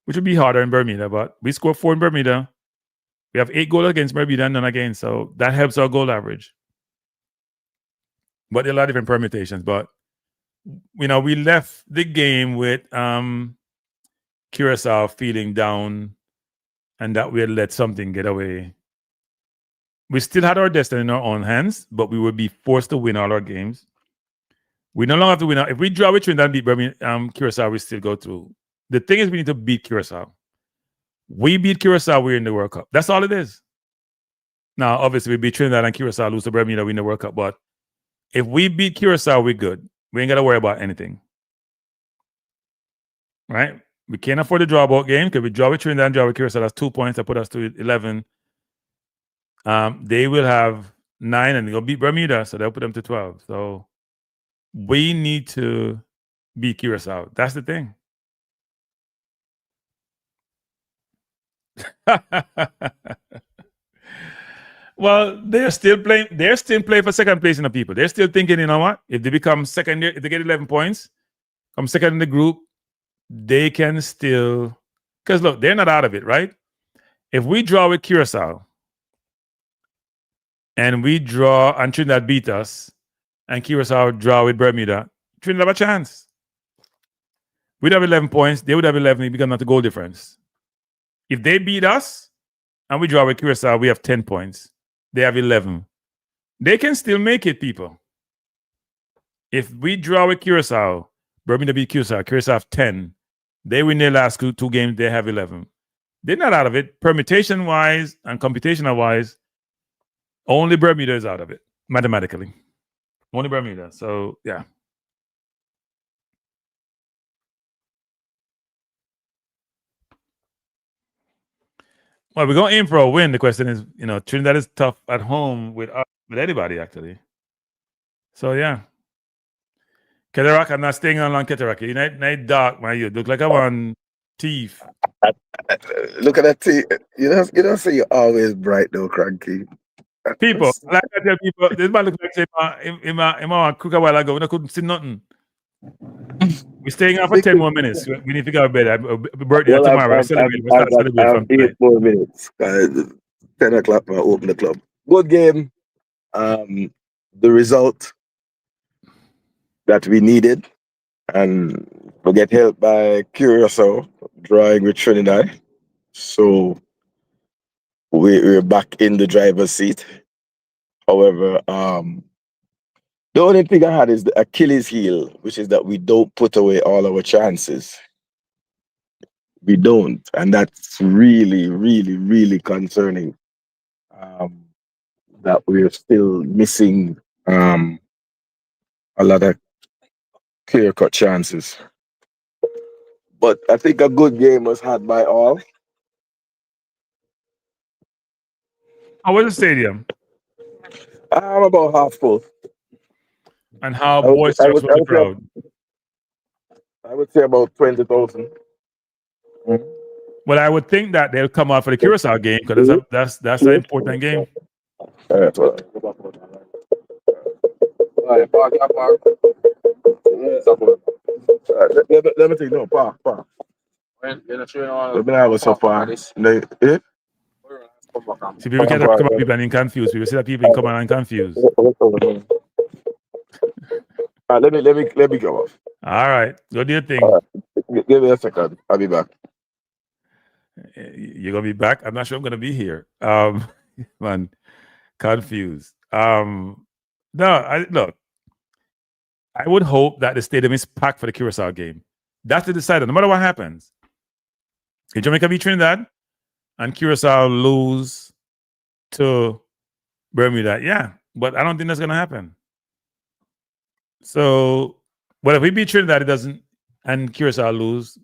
which would be harder in Bermuda. But we scored 4 in Bermuda. We have 8 goals against Bermuda and none against. So that helps our goal average. But there are a lot of different permutations. But, we left the game with Curacao feeling down and that we had let something get away. We still had our destiny in our own hands, but we would be forced to win all our games. We no longer have to win. If we draw with Trinidad and beat Curacao, we still go through. The thing is, we need to beat Curacao. We beat Curacao, we're in the World Cup. That's all it is. Now, obviously, we beat Trinidad and Curacao, lose to Bermuda, win the World Cup. But if we beat Curacao, we're good. We ain't got to worry about anything. Right? We can't afford to draw both games because we draw with Trinidad and draw with Curacao. That's 2 points. That put us to 11. They will have 9 and they'll beat Bermuda, so they'll put them to 12. So we need to beat Curacao. That's the thing. Well, they're still playing for second place in the people. They're still thinking, you know what? If they become second, if they get 11 points, come second in the group, they can still, because look, they're not out of it, right? If we draw with Curacao and we draw and Trinidad beat us and Curacao draw with Bermuda, Trinidad have a chance. We'd have 11 points. They would have 11 because not the goal difference. If they beat us and we draw with Curacao, we have 10 points. They have 11. They can still make it, people. If we draw with Curacao, Bermuda beat Curacao have 10. They win their last 2 games, they have 11. They're not out of it. Permutation-wise and computational-wise, only Bermuda is out of it, mathematically. Only Bermuda. So, yeah. Well, we're going to aim for a win. The question is, Trinidad is tough at home with anybody, actually. So, yeah. Ketterak, I'm not staying on long Ketterak. You night dark, man. You look like I want teeth. Look at that teeth. You don't say you're always bright though, Cranky. People, like I tell people, this man look like say, "Ima cook a while ago. We couldn't see nothing. We're staying on for 10 more minutes. We need to go to bed. Birthday Well, tomorrow. Celebrate. We start celebrating I have from tonight. 8 more minutes. 10 o'clock, I open the club. Good game. The result that we needed, and we get helped by Curacao drawing with Trinidad. So we're back in the driver's seat. However, the only thing I had is the Achilles heel, which is that we don't put away all our chances. We don't, and that's really, really, really concerning. That we're still missing a lot of clear-cut chances. But I think a good game was had by all. How was the stadium? I'm about half full. And how I would- boisterous was the say- crowd? I would say about 20,000. Well, I would think that they'll come out for the Curacao game because that's an important game. All right, well, let me take no park. Let me have it so far. Eh? See, people can't come out people and confused. People see that people come out and confused. Let me go off. All right, go do your thing. Give me a second. I'll be back. You're gonna be back. I'm not sure I'm gonna be here. Man, confused. Look. I would hope that the stadium is packed for the Curacao game. That's the decider. No matter what happens, if Jamaica beat Trinidad and Curacao lose to Bermuda, yeah, but I don't think that's gonna happen. So, but if we beat Trinidad, it doesn't, and Curacao lose,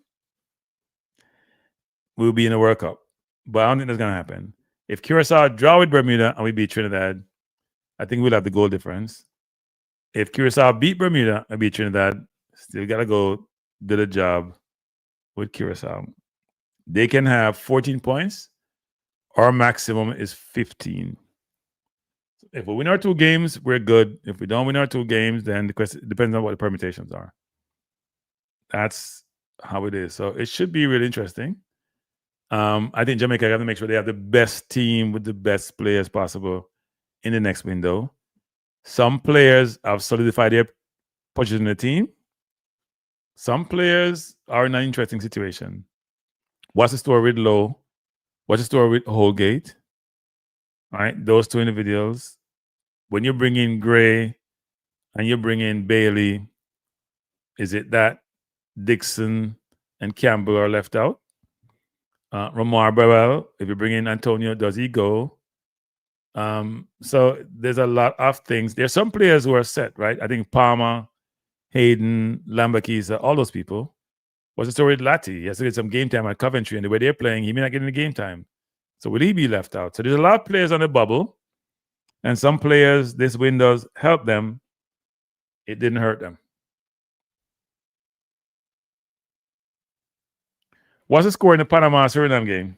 we'll be in the World Cup. But I don't think that's gonna happen. If Curacao draw with Bermuda and we beat Trinidad, I think we'll have the goal difference. If Curacao beat Bermuda and beat Trinidad, still gotta go do the job with Curacao. They can have 14 points. Our maximum is 15. If we win our 2 games, we're good. If we don't win our 2 games, then the question depends on what the permutations are. That's how it is. So it should be really interesting. I think Jamaica have to make sure they have the best team with the best players possible in the next window. Some players have solidified their position in the team. Some players are in an interesting situation. What's the story with Lowe? What's the story with Holgate? All right, those 2 individuals. When you bring in Gray and you bring in Bailey, is it that Dixon and Campbell are left out? Ramar Burrell, if you bring in Antonio, does he go? So there's a lot of things. There's some players who are set, right? I think Palmer, Hayden, Lambakisa, all those people. What's the story with Lati? He has to get some game time at Coventry, and the way they're playing, he may not get any game time. So will he be left out? So there's a lot of players on the bubble, and some players, this window's helped them. It didn't hurt them. What's the score in the Panama-Suriname game?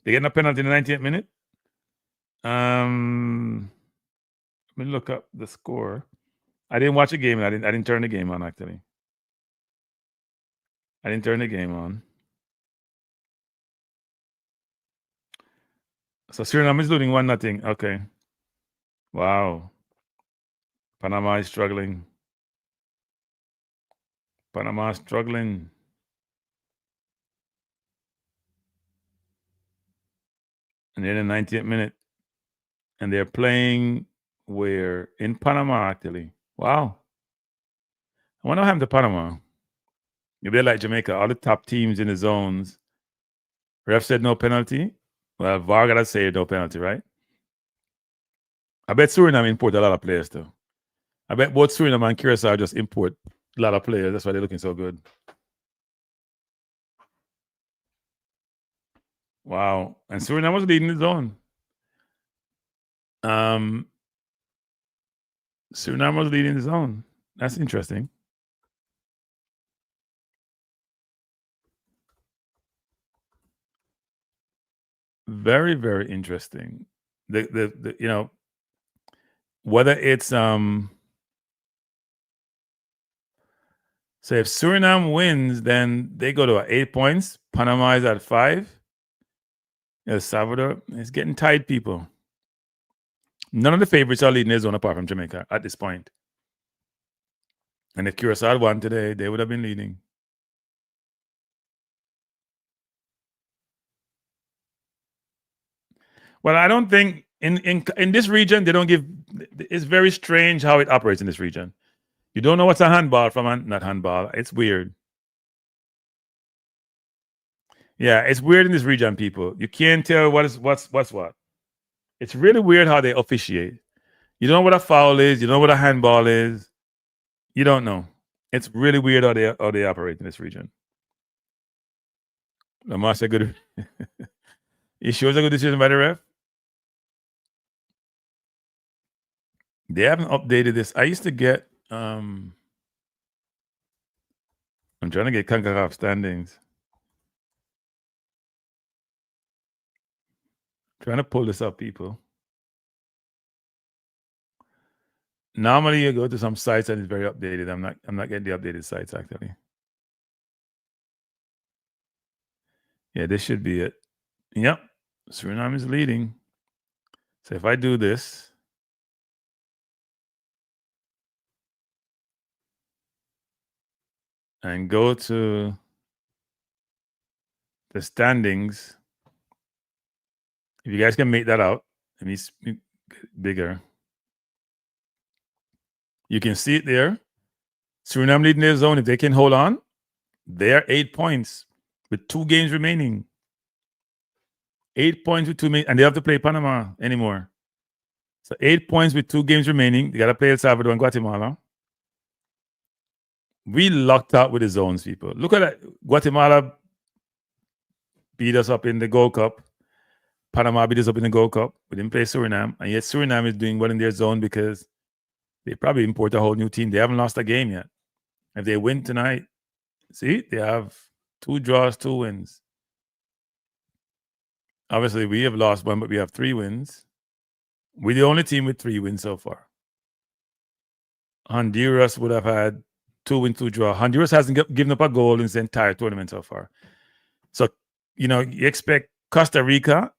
They getting a penalty in the 90th minute? Let me look up the score. I didn't watch the game. I didn't turn the game on, actually. I didn't turn the game on. So Suriname is losing 1-0. Okay. Wow. Panama is struggling. Panama is struggling. And they're in the 90th minute. And they're playing where? In Panama, actually. Wow. I wonder what happened to Panama. Maybe they're like Jamaica, all the top teams in the zones. Ref said no penalty. Well, VAR gotta say no penalty, right? I bet Suriname import a lot of players too. I bet both Suriname and Curacao just import a lot of players. That's why they're looking so good. Wow. And Suriname was leading the zone. Suriname was leading the zone. That's interesting. Very, very interesting. the you know, whether it's say if Suriname wins, then they go to 8 points. Panama is at 5. El Salvador is getting tight, people. None of the favorites are leading their zone apart from Jamaica at this point. And if Curacao had won today, they would have been leading. Well, I don't think in this region they don't give. It's very strange how it operates in this region. You don't know what's a handball from not handball. It's weird. Yeah, it's weird in this region, people. You can't tell what's what. It's really weird how they officiate. You don't know what a foul is. You don't know what a handball is. You don't know. It's really weird how they operate in this region. Lamar said good. You sure it's a good decision by the ref? They haven't updated this. I used to get I'm trying to get CONCACAF standings. Trying to pull this up, people. Normally you go to some sites and it's very updated. I'm not getting the updated sites actually. Yeah, this should be it. Yep. Suriname is leading. So if I do this, and go to the standings, if you guys can make that out, let me speak bigger. You can see it there. Suriname leading their zone. If they can hold on, they're 8 points with 2 games remaining. 8 points with 2 games, and they have to play Panama anymore. So 8 points with 2 games remaining. They got to play El Salvador and Guatemala. We locked out with the zones, people. Look at that. Guatemala beat us up in the Gold Cup. Panama beat us up in the Gold Cup. We didn't play Suriname. And yet Suriname is doing well in their zone because they probably import a whole new team. They haven't lost a game yet. If they win tonight, see, they have 2 draws, 2 wins. Obviously, we have lost 1, but we have 3 wins. We're the only team with 3 wins so far. Honduras would have had 2 wins, 2 draws. Honduras hasn't given up a goal in the entire tournament so far. So, you expect Costa Rica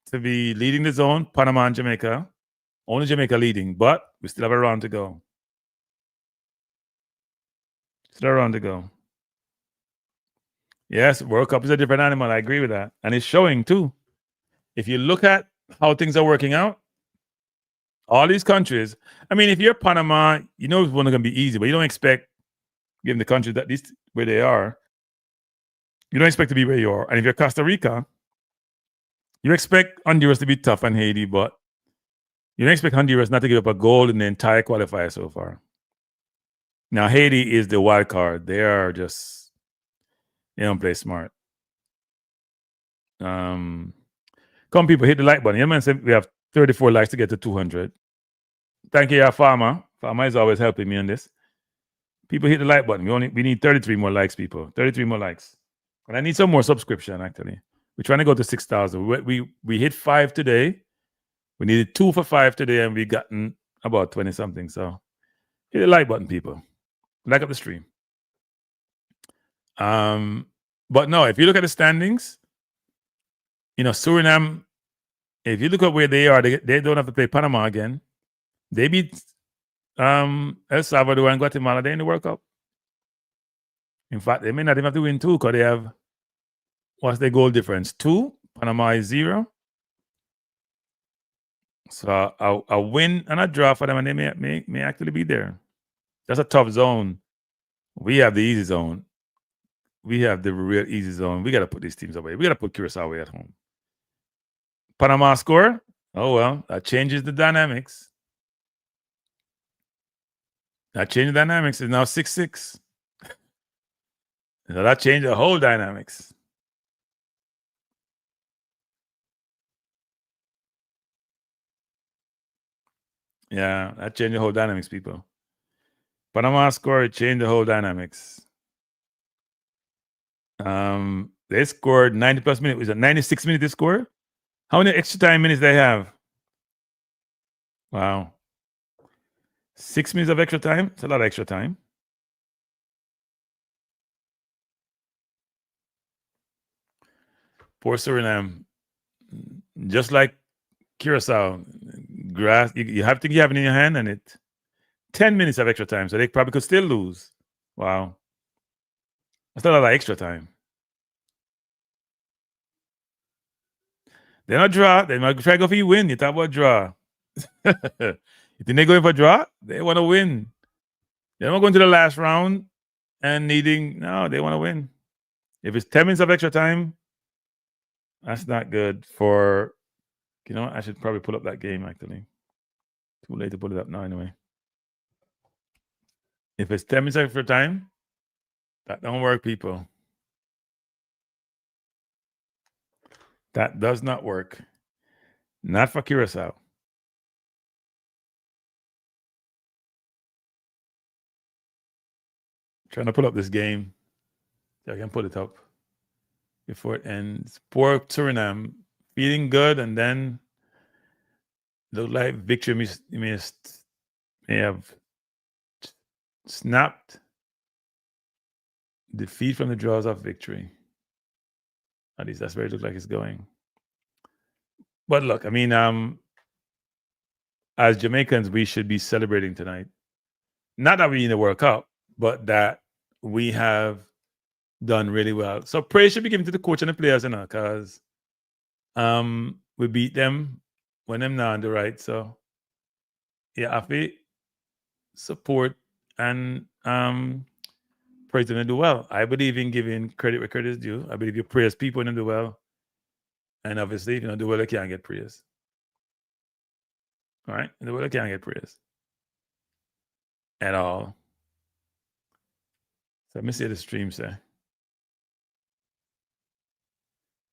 to be leading the zone, Panama and Jamaica. Only Jamaica leading, but we still have a round to go. Still a round to go. Yes, World Cup is a different animal. I agree with that. And it's showing too. If you look at how things are working out, all these countries, I mean, if you're Panama, you know it's not going to be easy, but you don't expect, given the countries that this where they are, you don't expect to be where you are. And if you're Costa Rica, you expect Honduras to be tough and Haiti, but you don't expect Honduras not to give up a goal in the entire qualifier so far. Now, Haiti is the wild card. They don't play smart. Come, people, hit the like button. Your man said we have 34 likes to get to 200. Thank you, Farmer. Farmer is always helping me on this. People hit the like button. We need 33 more likes, people. 33 more likes. And I need some more subscription, actually. We're trying to go to 6,000. We hit 5 today. We needed 2 for 5 today, and we gotten about 20 something. So hit the like button, people. Like up the stream. But no, if you look at the standings, Suriname, if you look at where they are, they don't have to play Panama again. They beat El Salvador and Guatemala. They're in the World Cup. In fact, they may not even have to win 2 because they have, what's their goal difference? 2. Panama is 0. So a win and a draw for them, and they may actually be there. That's a tough zone. We have the easy zone. We have the real easy zone. We got to put these teams away. We got to put Curacao away at home. Panama score? Oh, well, that changes the dynamics. That changed the dynamics. It's now 6-6. So that changed the whole dynamics. Yeah, that changed the whole dynamics, people. Panama score, it changed the whole dynamics. They scored 90 plus minutes. Was it 96 minutes they scored? How many extra time minutes they have? Wow. 6 minutes of extra time. It's a lot of extra time. Poor Suriname. Just like Curacao, grass. You have to have it in your hand, and it 10 minutes of extra time, so they probably could still lose. Wow, that's a lot of extra time. They're not draw. They might try to go for you win. You talk about draw. You think they're going for draw? They want to win. They're not going to the last round and needing. No, they want to win. If it's 10 minutes of extra time, that's not good for. You know, I should probably pull up that game actually. Too late to pull it up now anyway. If it's 10 minutes extra time, that don't work, people. That does not work. Not for Curacao. Trying to pull up this game. So I can put it up before it ends. Poor Suriname. Feeling good, and then look like victory may have snapped. Defeat from the draws of victory. At least that's where it looks like it's going. But look, I mean, as Jamaicans, we should be celebrating tonight. Not that we in the World Cup, but that we have done really well. So praise should be given to the coach and the players, you know, because we beat them when them not on the right. So yeah, I feel support and praise them to do well. I believe in giving credit where credit is due. I believe you praise people and do well. And obviously, if you don't do well, you can't get praise. All right? And the well, you can't get praise at all. So let me see the stream say.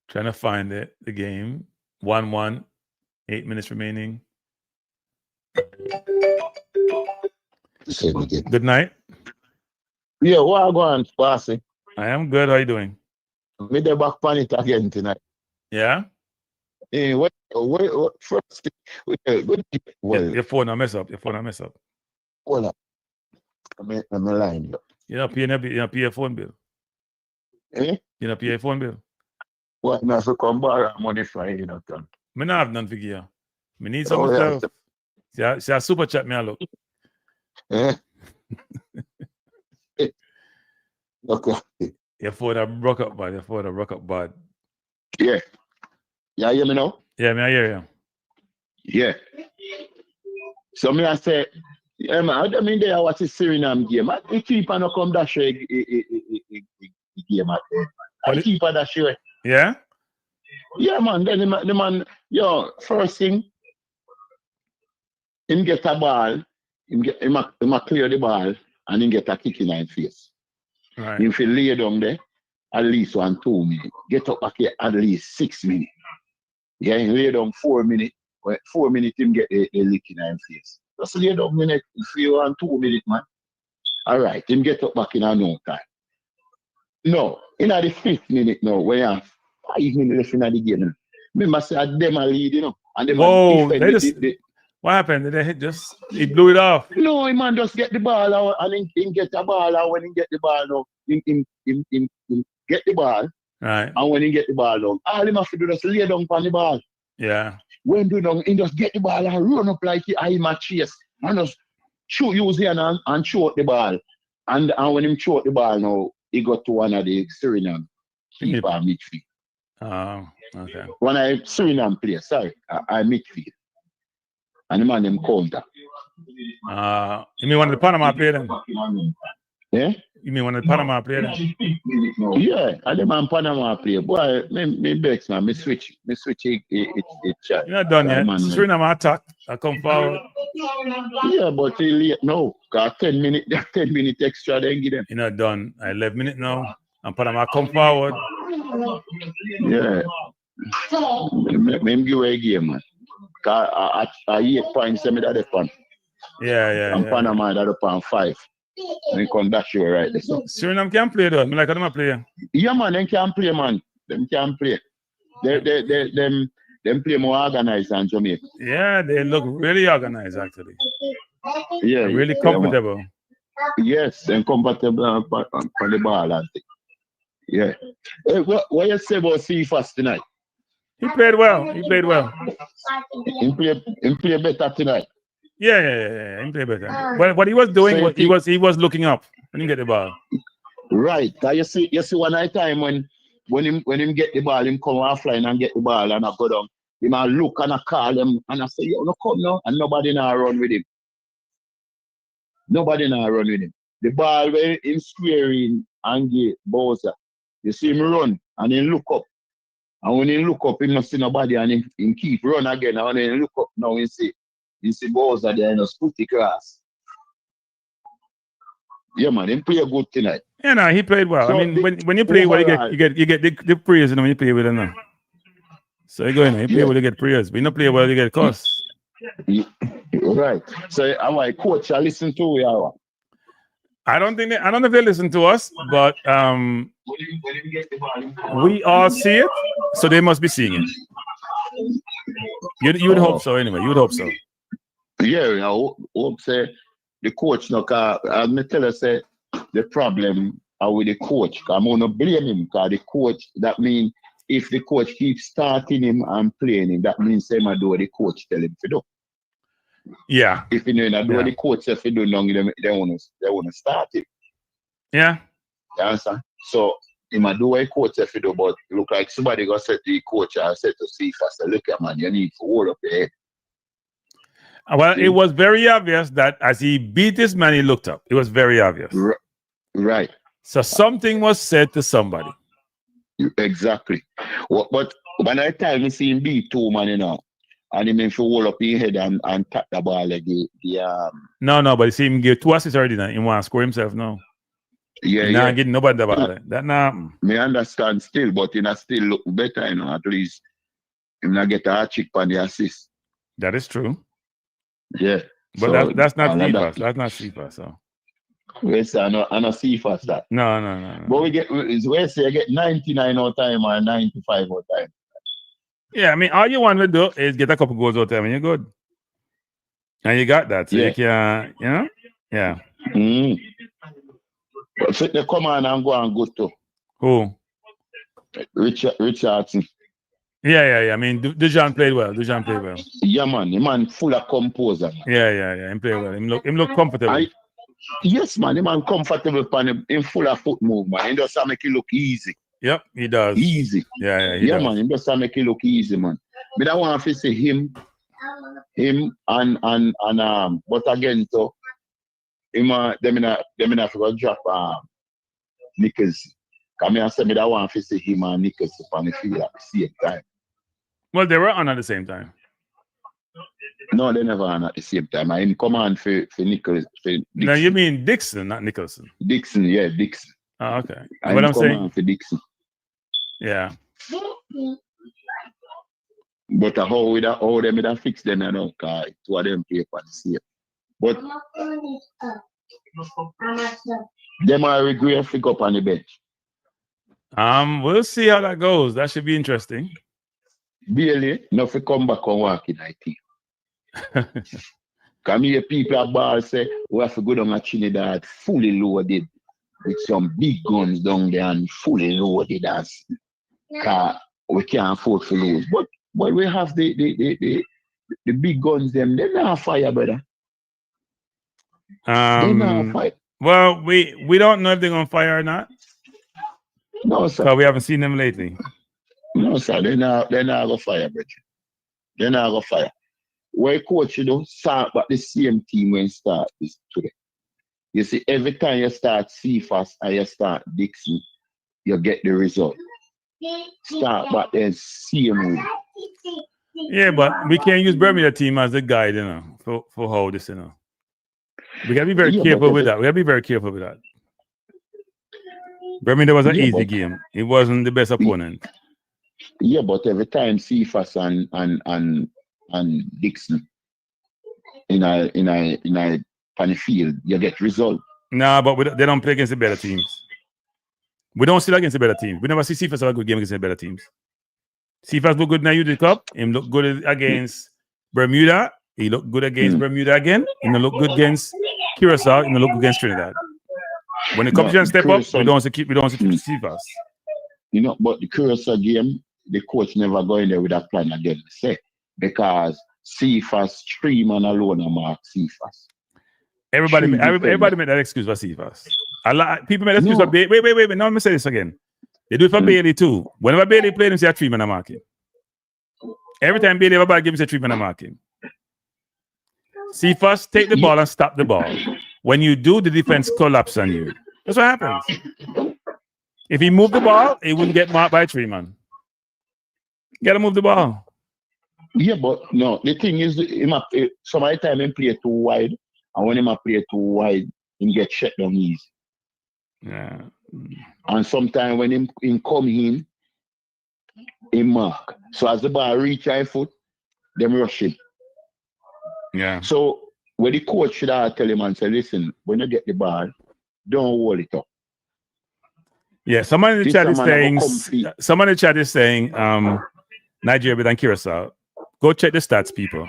Trying to find it, the game. 1-1, 8 minutes remaining. Good night. Yeah, what going, Bossy? I am good. How are you doing? Me dey back on it again tonight. Yeah? What first? Your phone I mess up. Hold up. I'm line. You don't pay your phone bill. Eh? You don't pay your phone bill. What? Now so come borrow money for you, Tom. Me not have none for you. Me need some stuff. See a super chat me a look. Eh? Okay. Your phone have broke up bad. Yeah. Yeah, you hear me now? Yeah, me I hear you. Yeah. So me I say, yeah, man, I mean they watch the Suriname game. I keep on come that show game at I keep on that show. Yeah? Yeah, man. Then the man, first thing, him get a ball, him clear the ball, and him get a kick in his face. Right. Him feel lay down there at least 1-2 minutes. Get up back here at least 6 minutes. Yeah, he lay down 4 minutes. 4 minutes him get a lick in his face. Just lay down minute if you want 2 minutes, man. All right, him get up back in a no time. No, in the 5th minute now, when you have 5 minutes left in the game. Remember, say them are lead, you know. And them whoa, they just, what happened? Did they just, he blew it off? No, man just get the ball out and he get the ball out. When he get the ball now, he get the ball. Right. And when he get the ball down, all him have to do is lay down on the ball. Yeah. When do down, he just get the ball and run up like him a chase. And just use his hand and shoot the ball. And when him shoot the ball now, he got to one of the Suriname keeper midfield. Oh, okay. One of Suriname players, I midfield. And the man them counter. You mean one of the Panama players then? Yeah? You mean one of the Panama players then? Yeah, and the man Panama player. Boy, me vex man, me switch it chat. You're not done yet. Suriname attack. I come forward. Yeah, but he late now. Got 10 minutes extra then give them. You're not done. 11 minutes now. And Panama come forward. Yeah. Me give away a game, man. I 8 points, me that fun. Yeah. And Panama that upon 5. And he come dash you right there. So. Suriname can play though. Me like them a play. Yeah, man, them can play, man. Them can play. Them them play more organized than Jamaica. Yeah, they look really organized actually. Yeah, Really yeah, comfortable. yes, then comfortable on the ball. I think. Yeah. Hey, what you say about Cephas tonight? He played well. He played well. He play better tonight. Yeah. He played better. But what he was doing was he was looking up when he get the ball. Right. You see one night time when him get the ball, him come offline and get the ball and I go down. He might look and I call him and I say, yo, no come now, and nobody now run with him. Nobody now run with him. The ball when him squaring and get Bowser. You see him run and then look up. And when he look up, he not see nobody and he keep run again. And when he look up now, he see Bowser there in a spooty grass. Yeah, man, he play good tonight. Yeah, no, he played well. So I mean, when you play well, you get the praise, when you play well enough. So you go in, you play well, you get praise. When you play well, you get cost. Right. So our coach, I listen to you. I don't know if they listen to us, but we all see it, so they must be seeing it. You would hope so anyway. You would hope so. Yeah, I hope say the coach no as me tell us say the problem are with the coach. I'm gonna blame him because the coach, that means if the coach keeps starting him and playing him, that means say I do what the coach tell him to do. Yeah. If you know do what the coach if you do long, they wanna start him. Yeah. You understand? So he might do what the coach if you do, but it look like somebody got said to the coach and said to see first, look at man, you need to hold up your head. Well, it was very obvious that as he beat this man, he looked up. It was very obvious. Right. So something was said to somebody. Exactly. But when I tell me see him beat two man, you know, and he mean to hold up his head and tap the ball like No, but you see him give 2 assists already now. He want to score himself now. Yeah, not getting nobody the ball. That now. Me understand still, but he not still look better, you know. At least he not get a hat trick on the assist. That is true. Yeah. But so that's not Cephas. That's not Cephas. So. We say I know Cephas that. No. But we say I get 99 all time or 95 all time. Yeah, I mean, all you want to do is get a couple goals all time and you're good. And you got that. So you can, you know? Yeah. But so they come on and go and go to. Who? Richardson. Yeah. I mean, Dujan played well. Yeah, man. The man full of composure. Yeah. He played well. Him look comfortable. Yes, man. The man comfortable pan him full of foot movement. He just make it look easy. Yep, he does. Easy. Yeah, he does. Man. He just make it look easy, man. But I want to say him and but again, so him them in forgot drop Nicholson. Come here and say me that want to say him and Nicholson on the field at the same time. Well, they were on at the same time. No, they never on at the same time. I in command for Nicholson. No, you mean Dixon, not Nicholson. Dixon. Oh, okay. I what in I'm saying for Dixon. Yeah. But how them would fix them, you know, because two of them play for the same. But them are regret to pick up on the bench. We'll see how that goes. That should be interesting. Bailey, no fi come back and walk in I think. Come here, people at bar say we have to go down to Trinidad fully loaded with some big guns down there and fully loaded as car we can't afford to lose. But we have the big guns them, they're not fire, brother. They're not fire. Well, we don't know if they're gonna fire or not. No, sir. Because we haven't seen them lately. No, sir, they're not gonna fire, brother. They're not gonna fire. Where coach, you know, start but the same team when start this today. You see, every time you start Cephas and you start Dixon, you get the result. Start but then same way. Yeah, but we can't use Bermuda team as the guide, you know, for how this, you know. We gotta be very careful with that. We gotta be very careful with that. Bermuda was an easy game. It wasn't the best opponent. Yeah, but every time Cephas and Dixon in a funny field, you get result. Nah, but they don't play against the better teams. We don't see that against the better teams. We never see Cephas have a good game against the better teams. Cephas look good in the Youth Cup. Him look good against Bermuda. He looked good against Bermuda again. He look good against Curacao. He look good against Trinidad. When the competition step up, we don't want to keep Cephas. You know, but the Curacao game, the coach never go in there with a plan again. Say because Cephas 3 man alone are mark Cephas. Everybody made that excuse for Cephas. People made that excuse for Bailey. Wait. Now let me say this again. They do it for Bailey too. Whenever Bailey played him, say a 3 man marking. Every time Bailey ever gives a 3 man marking. Cephas take the ball and stop the ball. When you do, the defense collapse on you. That's what happens. If he moved the ball, he wouldn't get marked by 3 man. You gotta move the ball. Yeah, but no, the thing is, some of the time he play too wide, and when he play too wide, he get shut down easy. Yeah. And sometimes when he come in, he mark. So as the ball reach his foot, them rush him. Yeah. So when the coach should have tell him and say, listen, when you get the ball, don't hold it up. Yeah, someone in the chat is saying, Nigeria and Curacao. Go check the stats, people.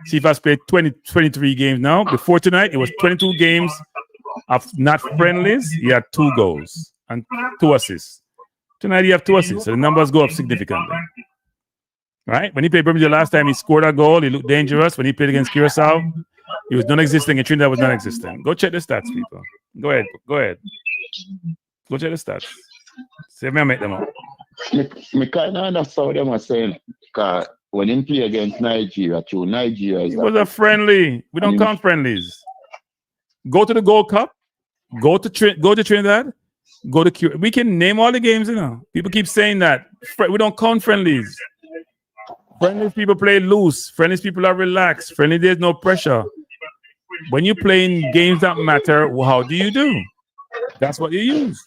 Cephas played 23 games now. Before tonight, it was 22 games of not friendlies. He had 2 goals and 2 assists. Tonight, he have 2 assists, so the numbers go up significantly. Right? When he played Bermuda last time, he scored a goal. He looked dangerous. When he played against Curacao, he was non-existent, and Trinidad was non-existent. Go check the stats, people. Go ahead. Go check the stats. See if I make them up. Me kind of understand what them are saying. Because when he play against Nigeria, it was a friendly. We don't count friendlies. Go to the Gold Cup. Go to Trinidad. Go to Cuba. We can name all the games, you know. People keep saying that. We don't count friendlies. Friendlies people play loose. Friendlies people are relaxed. Friendly, there's no pressure. When you play in games that matter, how do you do? That's what you use.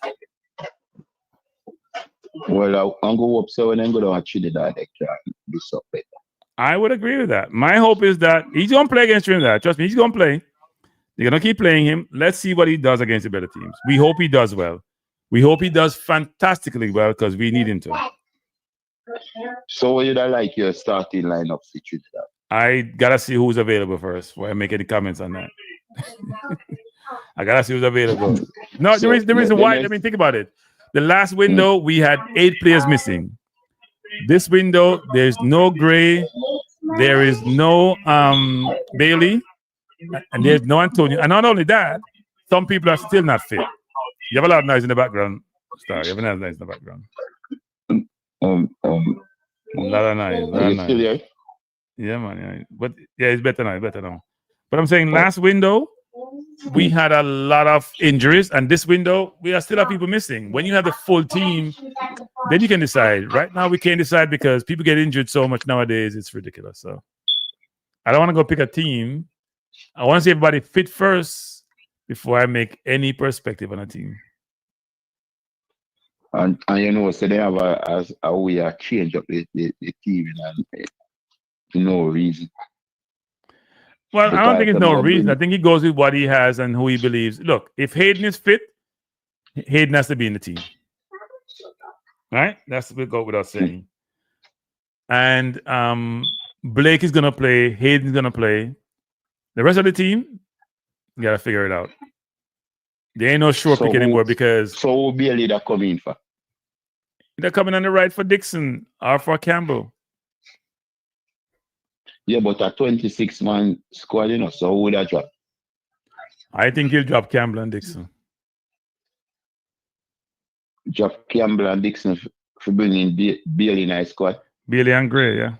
Well, I'm going up so when I'm going to Trinidad, they can do something. I would agree with that. My hope is that he's going to play against Trinidad. Trust me, he's going to play. They're going to keep playing him. Let's see what he does against the better teams. We hope he does well. We hope he does fantastically well because we need him to. So what you like your starting lineup for Trinidad? I got to see who's available first before I make any comments on that. I got to see who's available. No, the reason why, I mean, think about it. The last window, we had 8 players missing. This window, there's no Gray, there is no Bailey, and there's no Antonio. And not only that, some people are still not fit. You have a lot of noise in the background. Sorry, you have a lot of noise in the background. A lot of noise. Are you still there? Yeah, man. Yeah. But yeah, it's better now. But I'm saying last window, we had a lot of injuries, and this window, we still have people missing. When you have the full team, then you can decide. Right now, we can't decide because people get injured so much nowadays. It's ridiculous. So I don't want to go pick a team. I want to see everybody fit first before I make any perspective on a team. And you know, so they have a way to change up the team and no reason. Well, I don't think it's no reason. I think he goes with what he has and who he believes. Look, if Hayden is fit, Hayden has to be in the team. Right? That's what we go without saying. And Blake is going to play. Hayden's going to play. The rest of the team, you got to figure it out. There ain't no sure pick anymore because... So who be a leader coming for? They're coming on the right for Dixon or for Campbell. Yeah, but a 26-man squad, you know, so who would I drop? I think he'll drop Campbell and Dixon. Drop Campbell and Dixon for bringing Bailey in his squad? Bailey and Gray, yeah.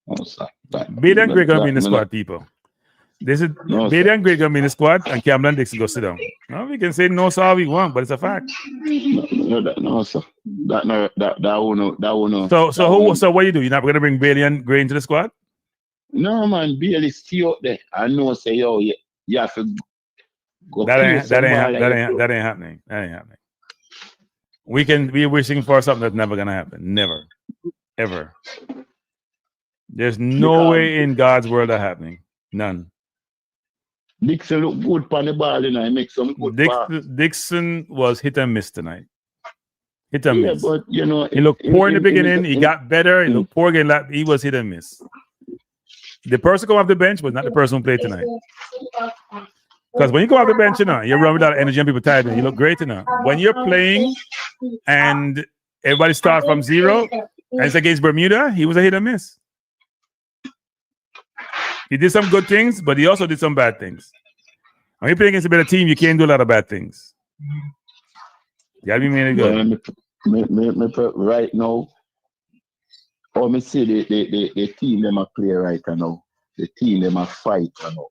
Oh, sorry. Bailey and Gray going to be in the squad, people. Bailey and Gray going to be in the squad, and Campbell and Dixon go sit down. No, we can say no, sir, all we want, but it's a fact. No, sir. That won't. So what you do? You're not going to bring Bailey and Gray into the squad? No, man. Bailey still up there. I know. Say, yo, you have to go. That ain't happening. That ain't happening. We can be wishing for something that's never going to happen. Never, ever. There's no way in God's world that happening. None. Dixon look good on the ball, you know. He makes some good pass. Dixon was hit and miss tonight. Hit and Yeah, miss. but you know, He looked poor in the beginning. He got better. He looked poor again. He was hit and miss. The person come off the bench was not the person who played tonight. Because when you go off the bench, you know, you run without energy and people tired. You look great, you know. When you're playing and everybody starts from zero, and it's against Bermuda, he was a hit and miss. He did some good things, but he also did some bad things. When you play against a better team, you can't do a lot of bad things. You gotta be really good. Right now, or me see the team them a play right now. The team them a fight now.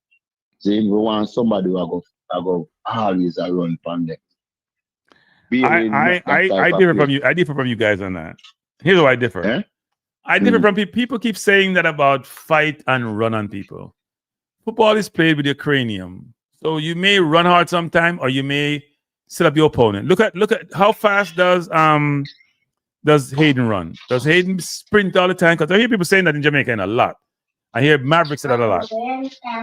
So if we want somebody who go always a run from them. I differ from you. I differ from you guys on that. Here's why I differ. Eh? I differ from people. People keep saying that about fight and run on people. Football is played with your cranium. So you may run hard sometime, or you may set up your opponent. Look at how fast does Hayden run? Does Hayden sprint all the time? Because I hear people saying that in Jamaica a lot. I hear Mavericks say that a lot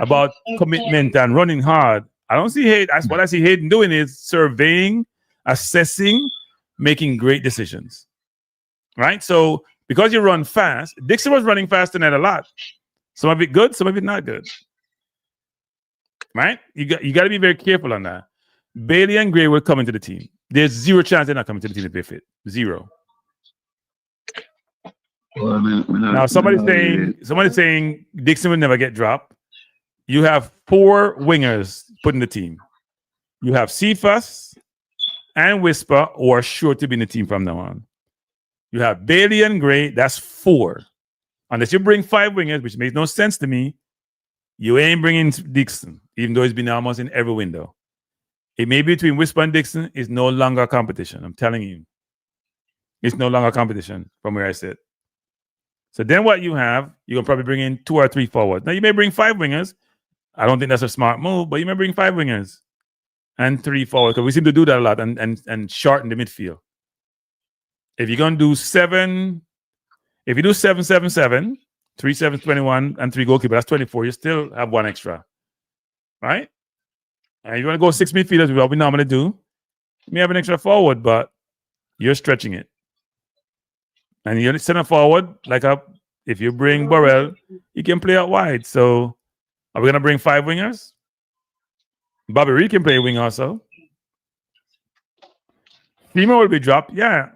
about commitment and running hard. I don't see Hayden. What I see Hayden doing is surveying, assessing, making great decisions. Right? So because you run fast, Dixon was running fast tonight a lot. Some of it good, some of it not good. Right? You got to be very careful on that. Bailey and Gray will come into the team. There's zero chance they're not coming to the team if they're fit. Zero. Well, Now somebody's saying Dixon will never get dropped. You have 4 wingers put in the team. You have Cephas and Whisper, who are sure to be in the team from now on. You have Bailey and Gray. That's 4. Unless you bring 5 wingers, which makes no sense to me, you ain't bringing Dixon, even though he's been almost in every window. It may be between Whisper and Dixon is no longer a competition. I'm telling you. It's no longer a competition from where I sit. So then what you have, you're going to probably bring in 2 or 3 forwards. Now, you may bring 5 wingers. I don't think that's a smart move, but you may bring 5 wingers and 3 forwards, because we seem to do that a lot and shorten the midfield. If you're going to do 7, if you do 7-7-7, 3 7 21, and 3 goalkeepers, that's 24. You still have 1 extra. Right? And you want to go 6 midfielders, what we normally do. You may have an extra forward, but you're stretching it. And you're center forward, if you bring Burrell, he can play out wide. So are we going to bring 5 wingers? Bobby Reed can play wing also. Fimo will be dropped, yeah.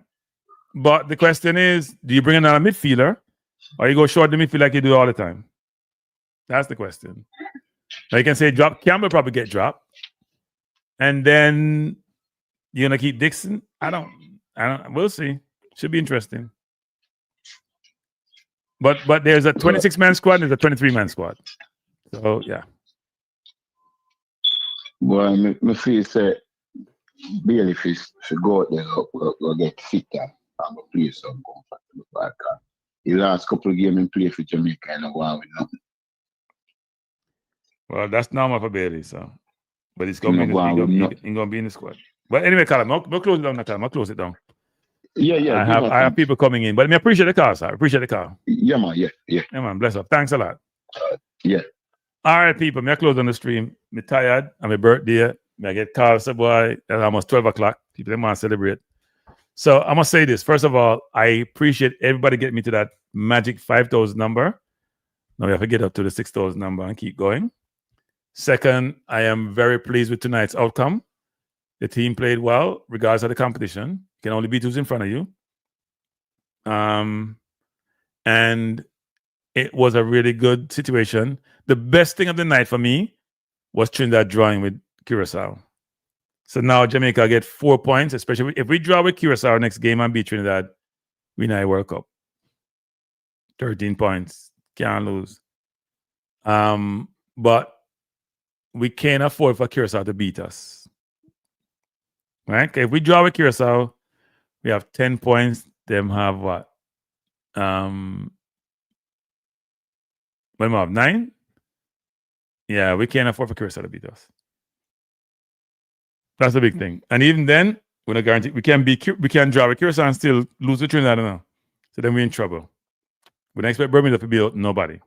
But the question is, do you bring another midfielder, or you go short the midfield like you do all the time? That's the question. Now you can say drop. Campbell probably get dropped. And then you're going to keep Dixon? I don't. We'll see. Should be interesting. But there's a 26-man squad and there's a 23-man squad. So, yeah. Well, me feel say Bailey should go out there go get fitter and go play some comfortable back. The last couple of games he played for Jamaica and go on with nothing. Well, that's normal for Bailey, so. But he's going to be in the squad. But anyway, Callum, we'll close it down now, Callum. I'll close it down. Yeah. I have people coming in, but I appreciate the call, sir. I appreciate the call. Yeah, man. Yeah. Yeah, man. Bless up. Thanks a lot. Yeah. All right, people. I close on the stream. I'm tired. I'm a birthday. I get calls. So boy, it's almost 12 o'clock. People want to celebrate. So I must say this. First of all, I appreciate everybody getting me to that magic 5,000 number. Now we have to get up to the 6,000 number and keep going. Second, I am very pleased with tonight's outcome. The team played well, regardless of the competition. You can only beat who's in front of you. And it was a really good situation. The best thing of the night for me was Trinidad drawing with Curacao. So now Jamaica get 4 points, especially if we draw with Curacao next game and beat Trinidad, we know World Cup. 13 points. Can't lose. But we can't afford for Curacao to beat us. Right? If we draw with Curacao, we have 10 points. Them have what? When we have 9? Yeah, we can't afford for Curacao to beat us. That's the big thing. And even then, we're not guaranteed. We can draw with Curacao and still lose with Trinidad. I don't know. So then we're in trouble. We don't expect Bermuda to beat nobody.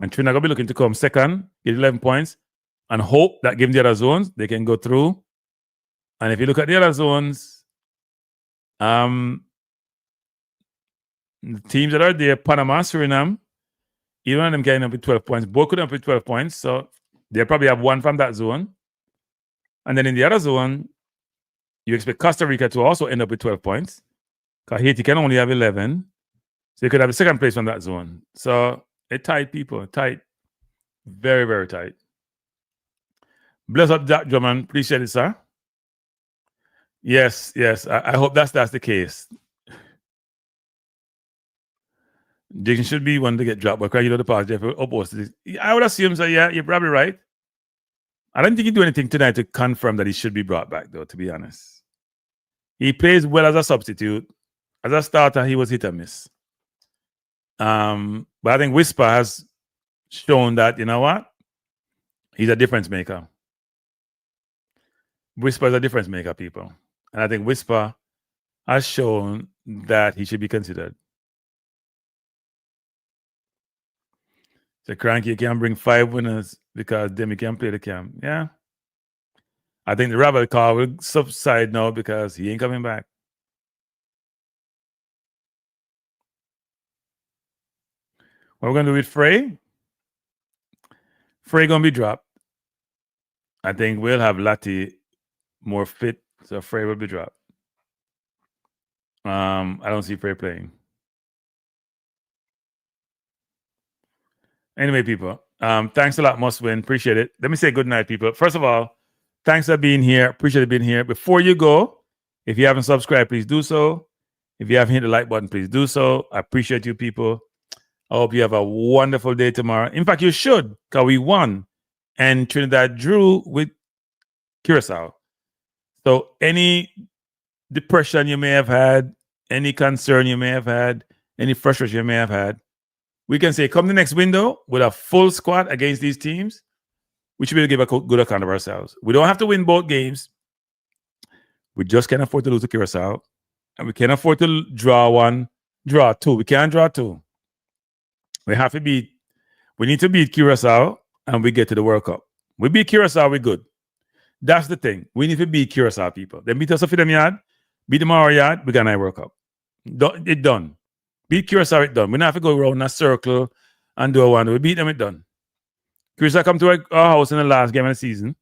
And Trinidad will be looking to come second, get 11 points, and hope that given the other zones, they can go through. And if you look at the other zones, The teams that are there, Panama, Suriname, either one of them getting up with 12 points. Both could end up with 12 points, so they probably have one from that zone. And then in the other zone, you expect Costa Rica to also end up with 12 points, because Haiti can only have 11. So you could have a second place from that zone. So it's tight, people. Tight. Very, very tight. Bless up Jack Drummond. Appreciate it, sir. Yes. I hope that's the case. Jason should be one to get dropped, but you know the past Jeff opposed. I would assume so. Yeah, you're probably right. I don't think he do anything tonight to confirm that he should be brought back, though. To be honest, he plays well as a substitute. As a starter, he was hit or miss. But I think Whisper has shown that, you know what, he's a difference maker. Whisper is a difference maker, people, and I think Whisper has shown that he should be considered. So Cranky can bring 5 winners because then he can play the camp. Yeah. I think the Rebel call will subside now because he ain't coming back. What we're going to do with Frey? Frey going to be dropped. I think we'll have Lati more fit, so Frey will be dropped. I don't see Frey playing. Anyway, people, thanks a lot, Must Win. Appreciate it. Let me say good night, people. First of all, thanks for being here. Appreciate being here. Before you go, if you haven't subscribed, please do so. If you haven't hit the like button, please do so. I appreciate you, people. I hope you have a wonderful day tomorrow. In fact, you should, because we won. And Trinidad drew with Curacao. So any depression you may have had, any concern you may have had, any frustration you may have had, we can say, come the next window with a full squad against these teams, we should be able to give a good account of ourselves. We don't have to win both games. We just can't afford to lose to Curacao. And we can't afford to draw two. We can't draw two. We need to beat Curacao and we get to the World Cup. We beat Curacao, we're good. That's the thing. We need to beat Curacao, people. They beat us off in them yard, beat them our yard, we got a World Cup. It's done. Beat Curacao, it's done. We don't have to go around in a circle and do a one. We beat them, it's done. Curacao come to our house in the last game of the season.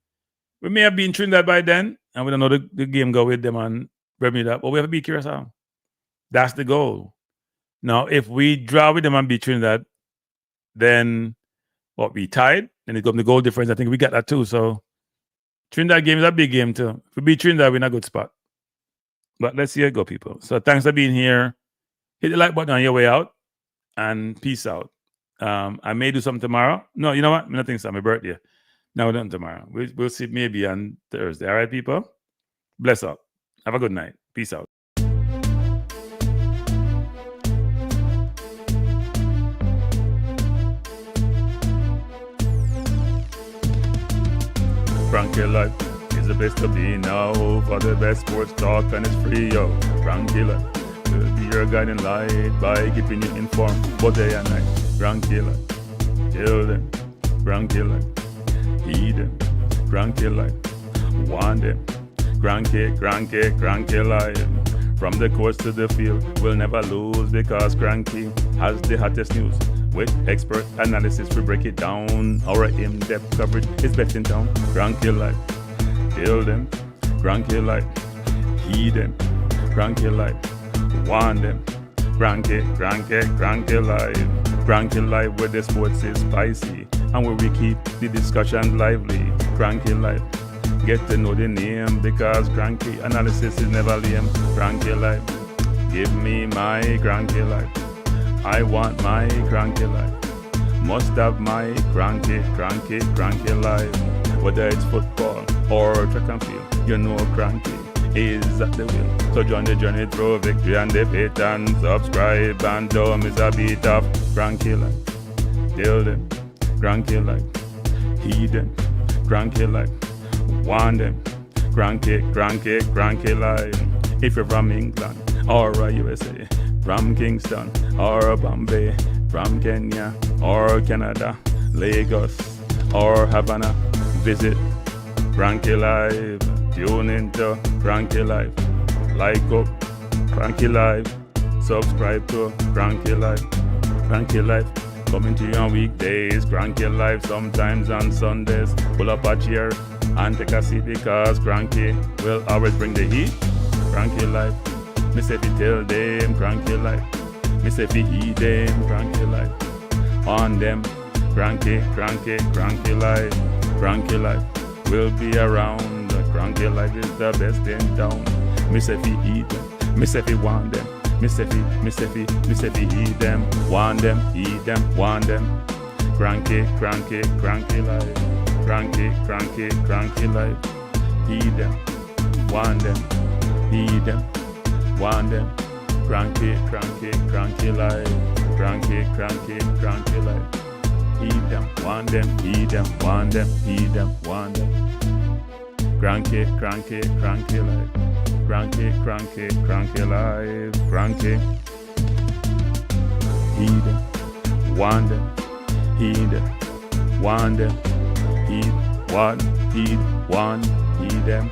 We may have been Trinidad by then, and we don't know the game go with them on Bermuda, but we have to beat Curacao. That's the goal. Now, if we draw with them and beat Trinidad, then we tied, and it comes the goal difference. I think we got that too. So Trinidad game is a big game too. If we beat Trinidad, we're in a good spot. But let's see how it go, people. So thanks for being here. Hit the like button on your way out, and peace out. I may do something tomorrow. No, you know what? Nothing's on my birthday. No, we're done tomorrow. We'll see maybe on Thursday. All right, people? Bless up. Have a good night. Peace out. Frankie Life is the best to be now. For the best sports talk, and it's free, yo. Frankie Life will be your guiding light by keeping you informed both day and night. Frankie Life, tell them. Frankie Life, heed them. Frankie Life, want them. Frankie Life. From the courts to the field, we'll never lose because Cranky has the hottest news. With expert analysis, we break it down. Our in-depth coverage is best in town. Cranky Life, tell them. Cranky Life, heed them. Cranky Life, want them. Cranky Life. Cranky Life, where the sports is spicy and where we keep the discussion lively. Cranky Life, get to know the name because Cranky analysis is never lame. Cranky Life, give me my Cranky Life. I want my Cranky Life. Must have my Cranky Life. Whether it's football or track and field, you know Cranky is at the wheel. So join the journey through victory and defeat and subscribe and don't miss a beat of Cranky Life. Tell them, Cranky Life. Heed them, Cranky Life. Want them, Cranky Life. If you're from England or USA, from Kingston or Bombay, from Kenya or Canada, Lagos or Havana, visit Cranky Life. Tune into Cranky Life. Like up, Cranky Live. Subscribe to Cranky Live. Cranky Live. Coming to you on weekdays. Cranky Live sometimes on Sundays. Pull up a chair and take a seat because Cranky will always bring the heat. Cranky Live. Me say fi tell them Cranky Live. Me say fi eat them Cranky Live. On them Cranky Live. Cranky Live will be around. Cranky Live is the best in town. Me say fi eat them. Me say fi want them. Me say fi eat them. Want them, eat them, want them. Cranky Live. Cranky Live. Eat them, want them, eat them, want them. Cranky Live. Cranky Live. Eat them, want them, eat them, want them, eat them, want them. Cranky Live. Cranky Live. Cranky. Eat them, want them, eat them, want them. Eat, want, eat them.